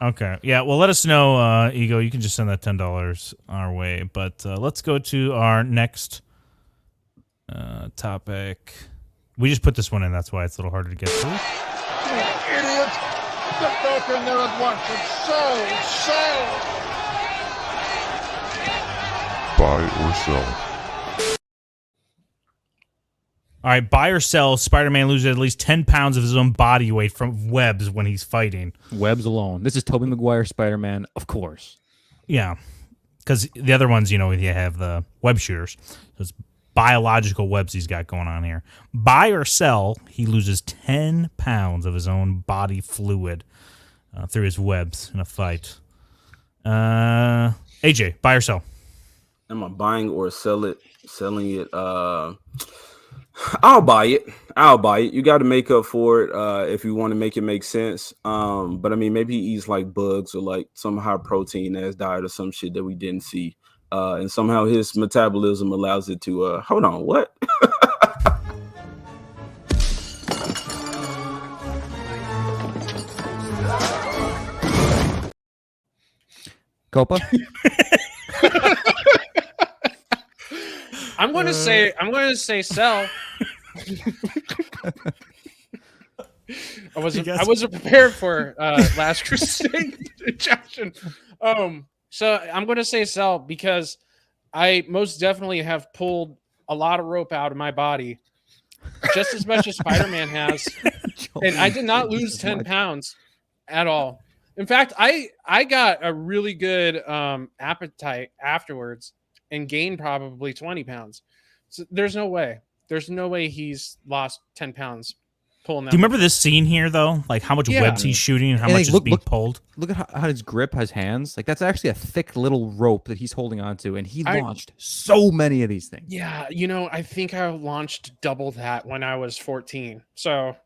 Okay. Yeah. Well, let us know, Ego. You can just send that $10 our way. But let's go to our next topic. We just put this one in. That's why it's a little harder to get through.
You idiot! Get back in there at once and sell!
Buy or sell.
All right. Buy or sell. Spider-Man loses at least 10 pounds of his own body weight from webs when he's fighting.
Webs alone. This is Tobey Maguire Spider-Man, of course.
Yeah. Because the other ones, you have the web shooters. So it's biological webs he's got going on here. Buy or sell, he loses 10 pounds of his own body fluid through his webs in a fight. AJ, buy or sell?
Am I buying or selling it? I'll buy it. I'll buy it. You got to make up for it if you want to make it make sense. But I mean, maybe he eats like bugs or like some high protein ass diet or some shit that we didn't see. And somehow his metabolism allows it to. Hold on, what?
Copa.
I'm going to say sell. I wasn't prepared for Last Crusade rejection. So I'm going to say sell because I most definitely have pulled a lot of rope out of my body, just as much as Spider-Man has, and I did not lose 10 pounds at all. In fact, I got a really good appetite afterwards and gained probably 20 pounds. So there's no way he's lost 10 pounds pulling that.
Do you remember this scene here, though? Like how much webs he's shooting and how much is being pulled?
Look at how his grip, his hands. Like that's actually a thick little rope that he's holding onto, and he launched so many of these things.
Yeah, I think I launched double that when I was 14. So,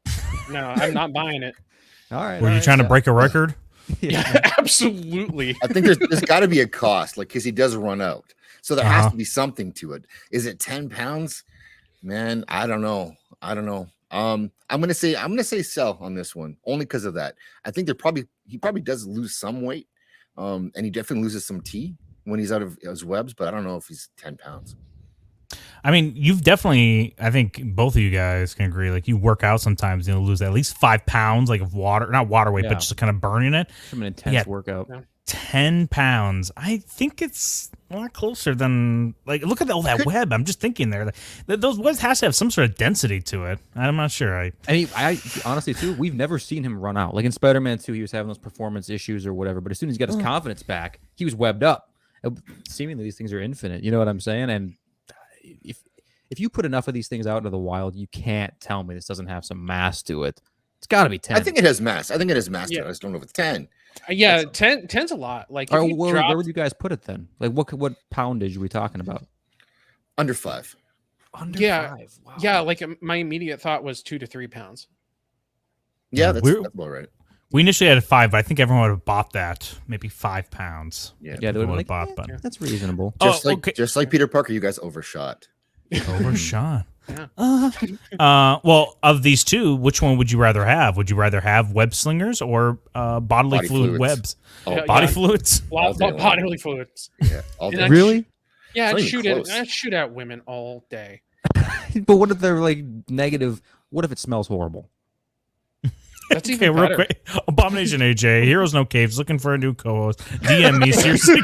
no, I'm not buying it.
All right.
Were you trying to break a record?
Yeah, absolutely.
I think there's got to be a cost, like because he does run out, so there has to be something to it. Is it 10 pounds? Man, I don't know. I'm gonna say sell on this one only because of that. I think he probably does lose some weight, and he definitely loses some tea when he's out of his webs, but I don't know if he's 10 pounds.
I mean, you've definitely, I think both of you guys can agree, like you work out sometimes, lose at least 5 pounds like of water, not water weight, but just kind of burning it.
Some intense workout.
Yeah.
10 pounds. I think it's a lot closer than, like, look at all that web. I'm just thinking there. Those webs has to have some sort of density to it. I'm not sure.
I mean, I honestly, too, we've never seen him run out. Like in Spider-Man 2, he was having those performance issues or whatever, but as soon as he got his confidence back, he was webbed up. Seemingly, these things are infinite. You know what I'm saying? And if you put enough of these things out into the wild, you can't tell me this doesn't have some mass to it. It's got to be 10.
I think it has mass. To it. I just don't know if it's 10.
Yeah, 10's a lot. Like,
where would you guys put it then? Like, what poundage are we talking about?
Under 5.
Under 5. Wow.
Yeah, like my immediate thought was 2 to 3 pounds.
Yeah, that's about right.
We initially had 5, but I think everyone would have bought that. Maybe 5 pounds.
Yeah, they would have bought. That's reasonable.
Just like Peter Parker, you guys overshot.
Overshot. Well, of these two, which one would you rather have? Would you rather have web slingers or bodily fluid webs? Body fluids?
Bodily fluids.
Yeah.
Really?
Yeah, I'd shoot at women all day.
But what if they're like negative? What if it smells horrible?
That's even better.
Real quick. Abomination AJ, Heroes No Caves, looking for a new co-host. DM me, seriously.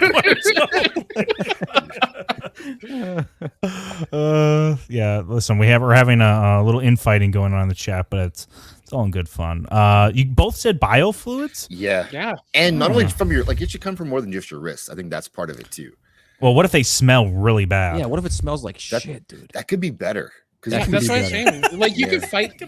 Yeah, listen, we're having a little infighting going on in the chat, but it's all in good fun. You both said biofluids?
Yeah. And not only from it should come from more than just your wrists. I think that's part of it too.
Well, what if they smell really bad?
Yeah, what if it smells like shit, dude?
That could be better.
That's what I'm saying. Like you could fight.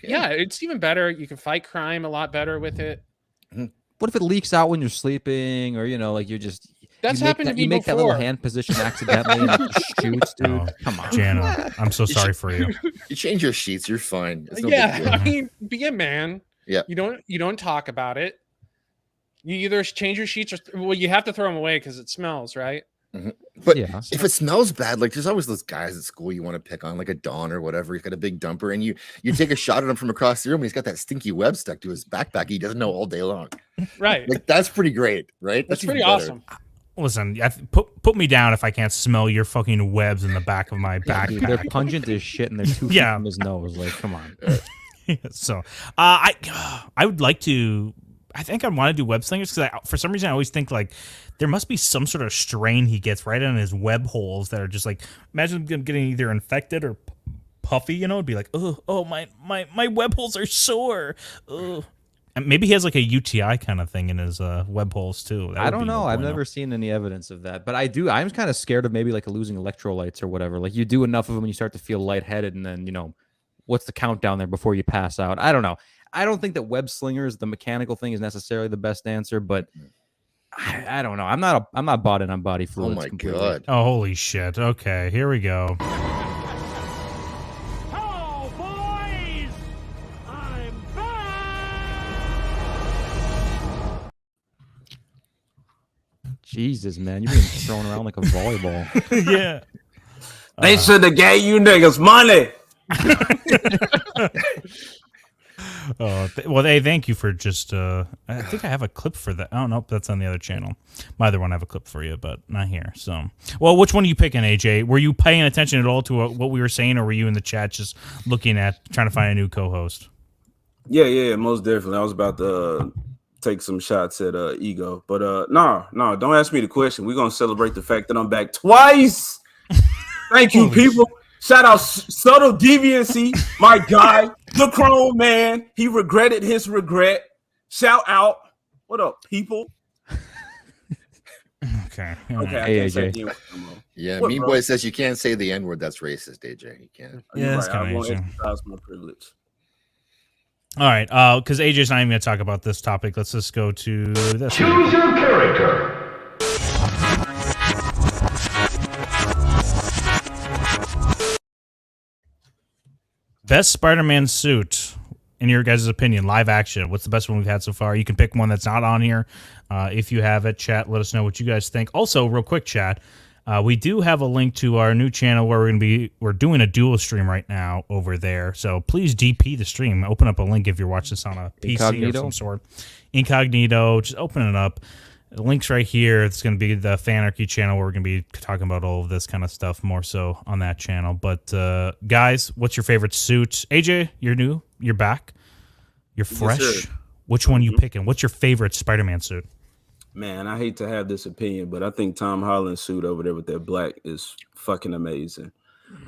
Yeah, it's even better. You can fight crime a lot better with it.
What if it leaks out when you're sleeping, or you're just
that's happened to me
you make
before.
That little hand position accidentally and it just shoots, dude.
Oh,
come on,
Jana. I'm so sorry for you.
You change your sheets, you're fine.
I mean, be a man.
Yeah.
You don't talk about it. You either change your sheets or you have to throw them away because it smells, right?
Mm-hmm. But if it smells bad, like there's always those guys at school you want to pick on, like a Don or whatever. He's got a big dumper, and you take a shot at him from across the room, and he's got that stinky web stuck to his backpack. He doesn't know all day long.
Right.
Like that's pretty great, right?
That's pretty awesome.
Listen, put me down if I can't smell your fucking webs in the back of my backpack.
Dude, they're pungent as shit, and they're 2 feet from his nose. Like, come on.
So, I would like to. I think I want to do web slingers because for some reason I always think like there must be some sort of strain he gets right on his web holes that are just like, imagine him getting either infected or puffy, it'd be like, oh my web holes are sore. And maybe he has like a UTI kind of thing in his web holes too.
I don't know. I've never seen any evidence of that, but I'm kind of scared of maybe like losing electrolytes or whatever. Like you do enough of them and you start to feel lightheaded, and then what's the countdown there before you pass out? I don't know. I don't think that web slingers, the mechanical thing, is necessarily the best answer, but I don't know. I'm not bought in on body fluids.
Oh my
completely.
god!
Oh holy shit! Okay, here we go.
Jesus, man, you're being thrown around like a volleyball.
Yeah.
They should have gave you niggas money.
Well, hey, thank you for just. I think I have a clip for that. Oh no, that's on the other channel. My other one, I have a clip for you, but not here. So, well, which one are you picking, AJ? Were you paying attention at all to what we were saying, or were you in the chat just looking at trying to find a new co-host?
Yeah, most definitely. I was about to take some shots at ego, but no, don't ask me the question. We're gonna celebrate the fact that I'm back twice. Thank you, people. Shout out Subtle Deviancy, my guy, the Chrome Man. He regretted his regret. Shout out. What up, people?
Okay.
Hey, AJ.
Yeah, Mean Boy says you can't say the N-word. That's racist, AJ. You can't.
Yeah, that's
right.
kind
I
of
won't
interesting.
exercise my privilege.
All right, because AJ's not even going to talk about this topic. Let's just go to this.
Choose your character.
Best Spider-Man suit, in your guys' opinion, live action. What's the best one we've had so far? You can pick one that's not on here. If you have it, chat, let us know what you guys think. Also, real quick, chat, we do have a link to our new channel where we're doing a dual stream right now over there. So please DP the stream. Open up a link if you're watching this on a PC
Incognito?
of some sort. Incognito, just open it up. The link's right here. It's going to be the Fanarchy channel where we're going to be talking about all of this kind of stuff more so on that channel. But guys, what's your favorite suit? AJ, you're new. You're back. You're fresh.
Yes, sir.
Which one you picking? What's your favorite Spider-Man suit?
Man, I hate to have this opinion, but I think Tom Holland's suit over there with that black is fucking amazing.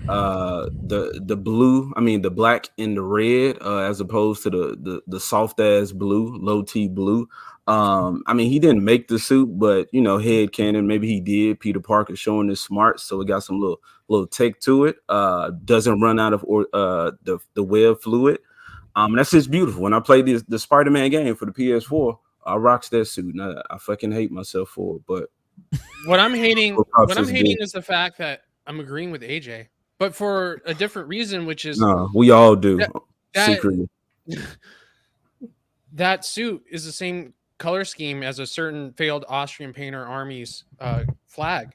The blue, I mean the black and the red, as opposed to the soft ass blue, low T blue. I mean, he didn't make the suit, but you know, head canon, maybe he did. Peter Parker showing his smarts, so it got some little tech to it. Doesn't run out of the web fluid. That's just beautiful. When I played the Spider-Man game for the PS4, I rocks that suit, and I fucking hate myself for it. But
what I'm hating is the fact that I'm agreeing with AJ, but for a different reason, which is
no, we all do secretly.
That suit is the same color scheme as a certain failed Austrian painter army's flag.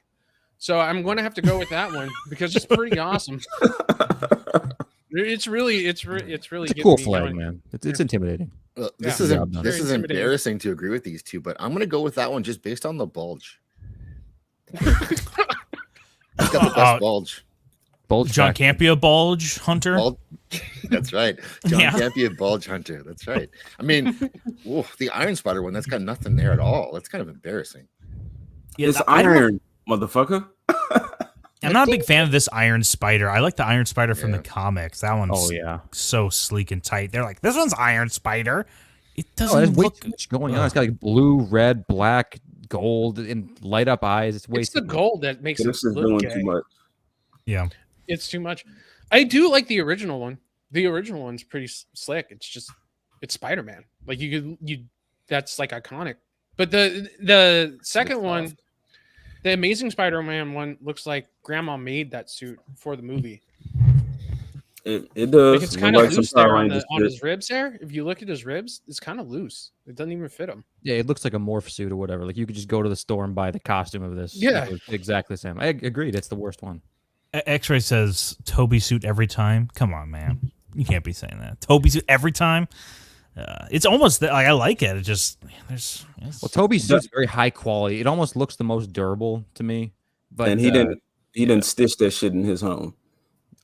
So I'm going to have to go with that one because it's pretty awesome. It's really
It's a cool flag, man. It's intimidating.
Well, this is embarrassing to agree with these two, but I'm going to go with that one just based on the bulge. He's got the best bulge.
John Campea bulge hunter.
That's right. John Campea bulge hunter. That's right. I mean, the Iron Spider one, that's got nothing there at all. That's kind of embarrassing.
Yeah,
it's iron, motherfucker.
I'm not a big fan of this Iron Spider. I like the Iron Spider from the comics. That one's so sleek and tight. They're like, this one's Iron Spider. It doesn't look
too much going on. It's got like blue, red, black, gold, and light up eyes. It's
the gold that makes it look gay.
Too much.
Yeah,
it's too much. I do like the original one. The original one's pretty slick. It's Spider-Man. Like that's like iconic. But the second one, the Amazing Spider-Man one, looks like Grandma made that suit for the movie.
It does.
Like it's kind of loose there on his ribs there. If you look at his ribs, it's kind of loose. It doesn't even fit him.
Yeah, it looks like a morph suit or whatever. Like you could just go to the store and buy the costume of this.
Yeah.
Exactly the same. I agree. That's the worst one.
X-Ray says Toby suit every time. Come on, man. You can't be saying that. Toby suit every time. It's almost like I like it. It just
Toby's suit's very high quality. It almost looks the most durable to me. But
and he didn't stitch that shit in his home.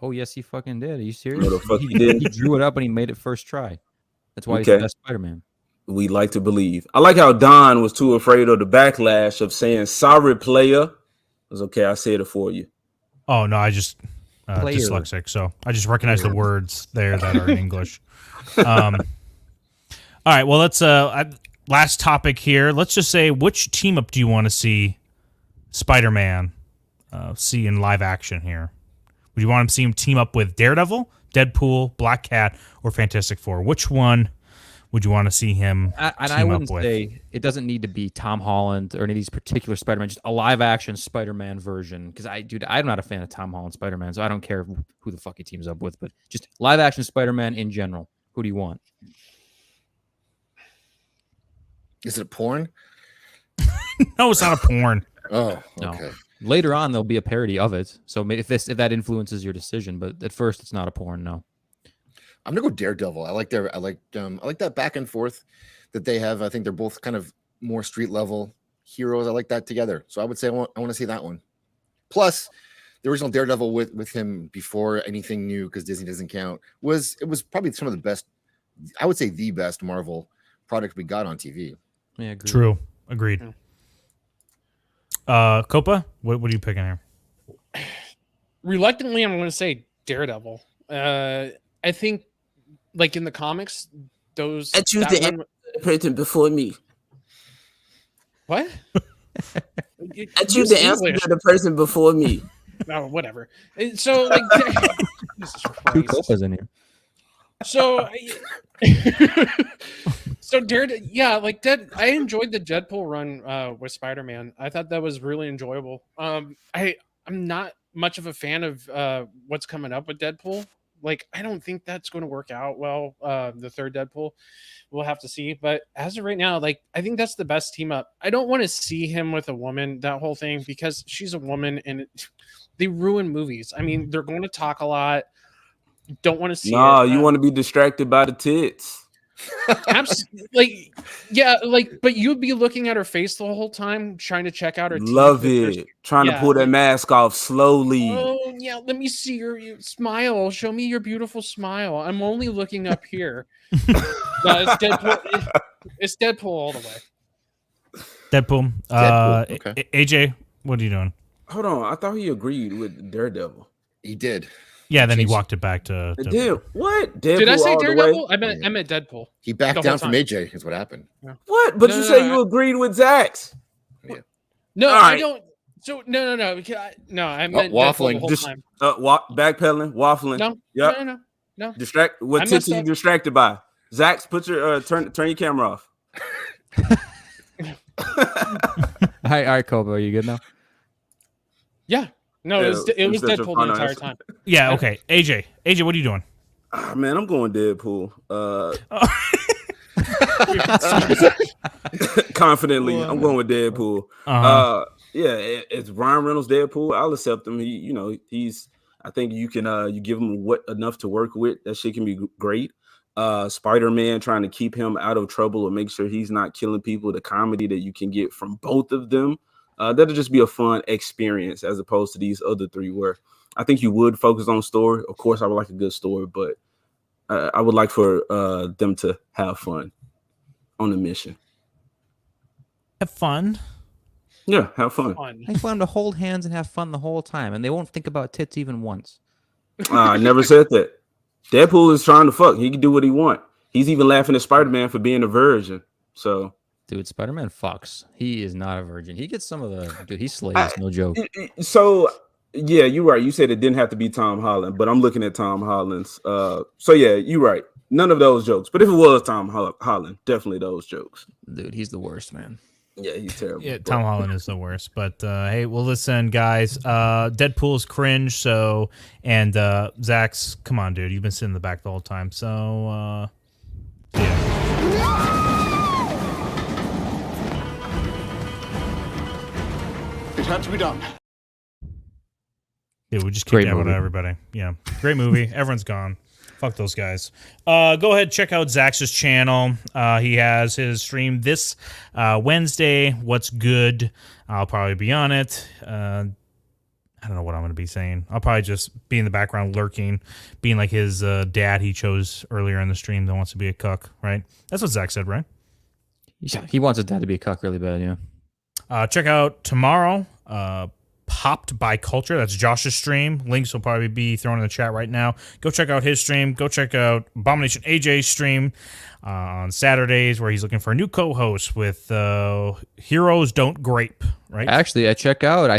Oh yes, he fucking did. Are you serious?
No, the fuck he didn't.
He drew it up and he made it first try. That's why he's the best Spider-Man.
We like to believe. I like how Don was too afraid of the backlash of saying sorry, player. It was okay. I said it for you.
Oh no, I just dyslexic, so I just recognize the words there that are in English. All right, well, let's last topic here. Let's just say, which team up do you want to see Spider-Man see in live action here? Would you want to see him team up with Daredevil, Deadpool, Black Cat, or Fantastic Four? Which one would you want to see him team
I wouldn't
up with?
say it doesn't need to be Tom Holland or any of these particular Spider-Man, just a live action Spider-Man version. Because I'm not a fan of Tom Holland Spider-Man, so I don't care who the fuck he teams up with. But just live action Spider-Man in general. Who do you want?
Is it porn?
No, it's not a porn.
Oh,
No.
okay.
Later on, there'll be a parody of it. So if that influences your decision, but at first, it's not a porn. No.
I'm gonna go Daredevil. I like that back and forth that they have. I think they're both kind of more street level heroes. I like that together. So I would say I want to see that one. Plus, the original Daredevil with him before anything new, because Disney doesn't count, was probably some of the best. I would say the best Marvel product we got on TV.
Yeah, agreed.
True. Agreed. Copa, what are you picking here?
Reluctantly, I'm going to say Daredevil. I think, like in the comics, those.
I choose the person before me.
What?
I choose the answer to the person before me.
No, whatever. So, like, Jesus
Two
Christ.
Copas in here.
So, yeah, like I enjoyed the Deadpool run with Spider-Man. I thought that was really enjoyable. I'm not much of a fan of what's coming up with Deadpool. Like, I don't think that's going to work out well. The third Deadpool, we'll have to see. But as of right now, like, I think that's the best team up. I don't want to see him with a woman, that whole thing, because she's a woman and they ruin movies. I mean, they're going to talk a lot. Don't want to see it.
You want to be distracted by the tits.
Absolutely. But you'd be looking at her face the whole time, trying to check out her teeth.
Love it. Trying to pull that mask off slowly.
Oh, yeah. Let me see your smile. Show me your beautiful smile. I'm only looking up here. No, it's Deadpool. It's Deadpool all the way.
Deadpool.
Okay.
AJ, what are you doing?
Hold on. I thought he agreed with Daredevil.
He did.
Yeah, then he walked it back to
what? Deadpool
Did I say
all the
Daredevil?
way?
I meant Deadpool.
He backed
The
down
whole
from
time.
AJ. Is what happened.
Yeah.
What? But
No,
you
no,
say
no,
you agreed with Zax.
No,
All
I
right.
don't. So no. I meant
waffling.
Deadpool the whole
Just
time.
Backpedaling, waffling.
No,
Yep.
no.
Distract. What
I
tits
messed
are you
up.
distracted by? Zax, put your turn your camera off.
All right, Copa, are you good now?
Yeah. No, it was
that's a
Deadpool the
fun
entire
answer.
time.
Yeah, okay. AJ, what are you doing?
Ah, man, I'm going Deadpool. Confidently, I'm going with Deadpool. Yeah, it's Ryan Reynolds Deadpool. I'll accept him. He's. I think you can. You give him enough to work with. That shit can be great. Spider-Man, trying to keep him out of trouble or make sure he's not killing people. The comedy that you can get from both of them. That'll just be a fun experience as opposed to these other three where I think you would focus on story. Of course, I would like a good story, but I would like for them to have fun on the mission.
Have fun.
Yeah, have fun.
I just want them to hold hands and have fun the whole time, and they won't think about tits even once.
I never said that. Deadpool is trying to fuck. He can do what he want. He's even laughing at Spider-Man for being a virgin. So,
dude, Spider-Man fucks. He is not a virgin. He gets some of the dude. He slays, no joke.
So yeah, you're right. You said it didn't have to be Tom Holland, but I'm looking at Tom Holland's. So yeah, you're right. None of those jokes. But if it was Tom Holland, definitely those jokes.
Dude, he's the worst, man.
Yeah, he's terrible.
Yeah, Tom Holland is the worst. But hey, well, listen, guys. Deadpool's cringe. So, and Zach's, come on, dude. You've been sitting in the back the whole time. So, yeah.
It had to be done.
Yeah, we just kicked out everybody. Yeah, great movie. Everyone's gone. Fuck those guys. Go ahead, check out Zax's channel. He has his stream this Wednesday. What's good? I'll probably be on it. I don't know what I'm going to be saying. I'll probably just be in the background lurking, being like his dad he chose earlier in the stream that wants to be a cuck, right? That's what Zach said, right?
Yeah, he wants his dad to be a cuck really bad, yeah.
Check out tomorrow. Popped by Culture. That's Josh's stream. Links will probably be thrown in the chat right now. Go check out his stream. Go check out Abomination AJ's stream on Saturdays where he's looking for a new co-host with Heroes Don't Grape, right?
Actually, I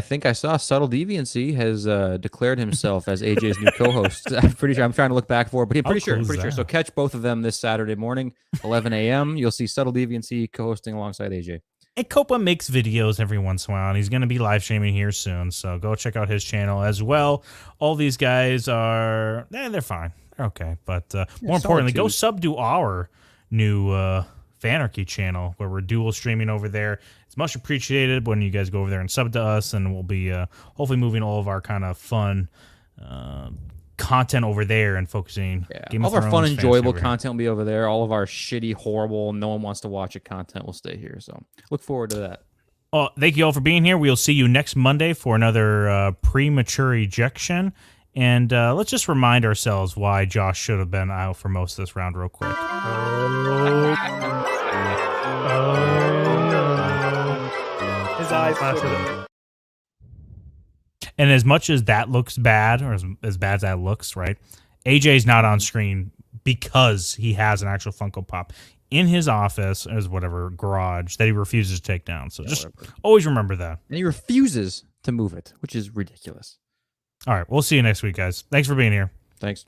think I saw Subtle Deviancy has declared himself as AJ's new co-host. I'm pretty sure. I'm trying to look back for it, but I'm pretty sure. So catch both of them this Saturday morning, 11 a.m. You'll see Subtle Deviancy co-hosting alongside AJ.
And Copa makes videos every once in a while, and he's going to be live streaming here soon. So go check out his channel as well. All these guys are, they're fine. They're okay. But more importantly, go sub to our new Fanarchy channel where we're dual streaming over there. It's much appreciated when you guys go over there and sub to us, and we'll be hopefully moving all of our kind of fun content over there and focusing.
All of our fun, enjoyable content will be over there. All of our shitty, horrible, no one wants to watch it content will stay here. So look forward to that.
Oh, thank you all for being here. We'll see you next Monday for another premature ejection. And let's just remind ourselves why Josh should have been out for most of this round real quick.
His eyes.
And as much as that looks bad, or as bad as that looks, right? AJ's not on screen because he has an actual Funko Pop in his office, as whatever garage, that he refuses to take down. So just always remember that.
And he refuses to move it, which is ridiculous.
All right, we'll see you next week, guys. Thanks for being here.
Thanks.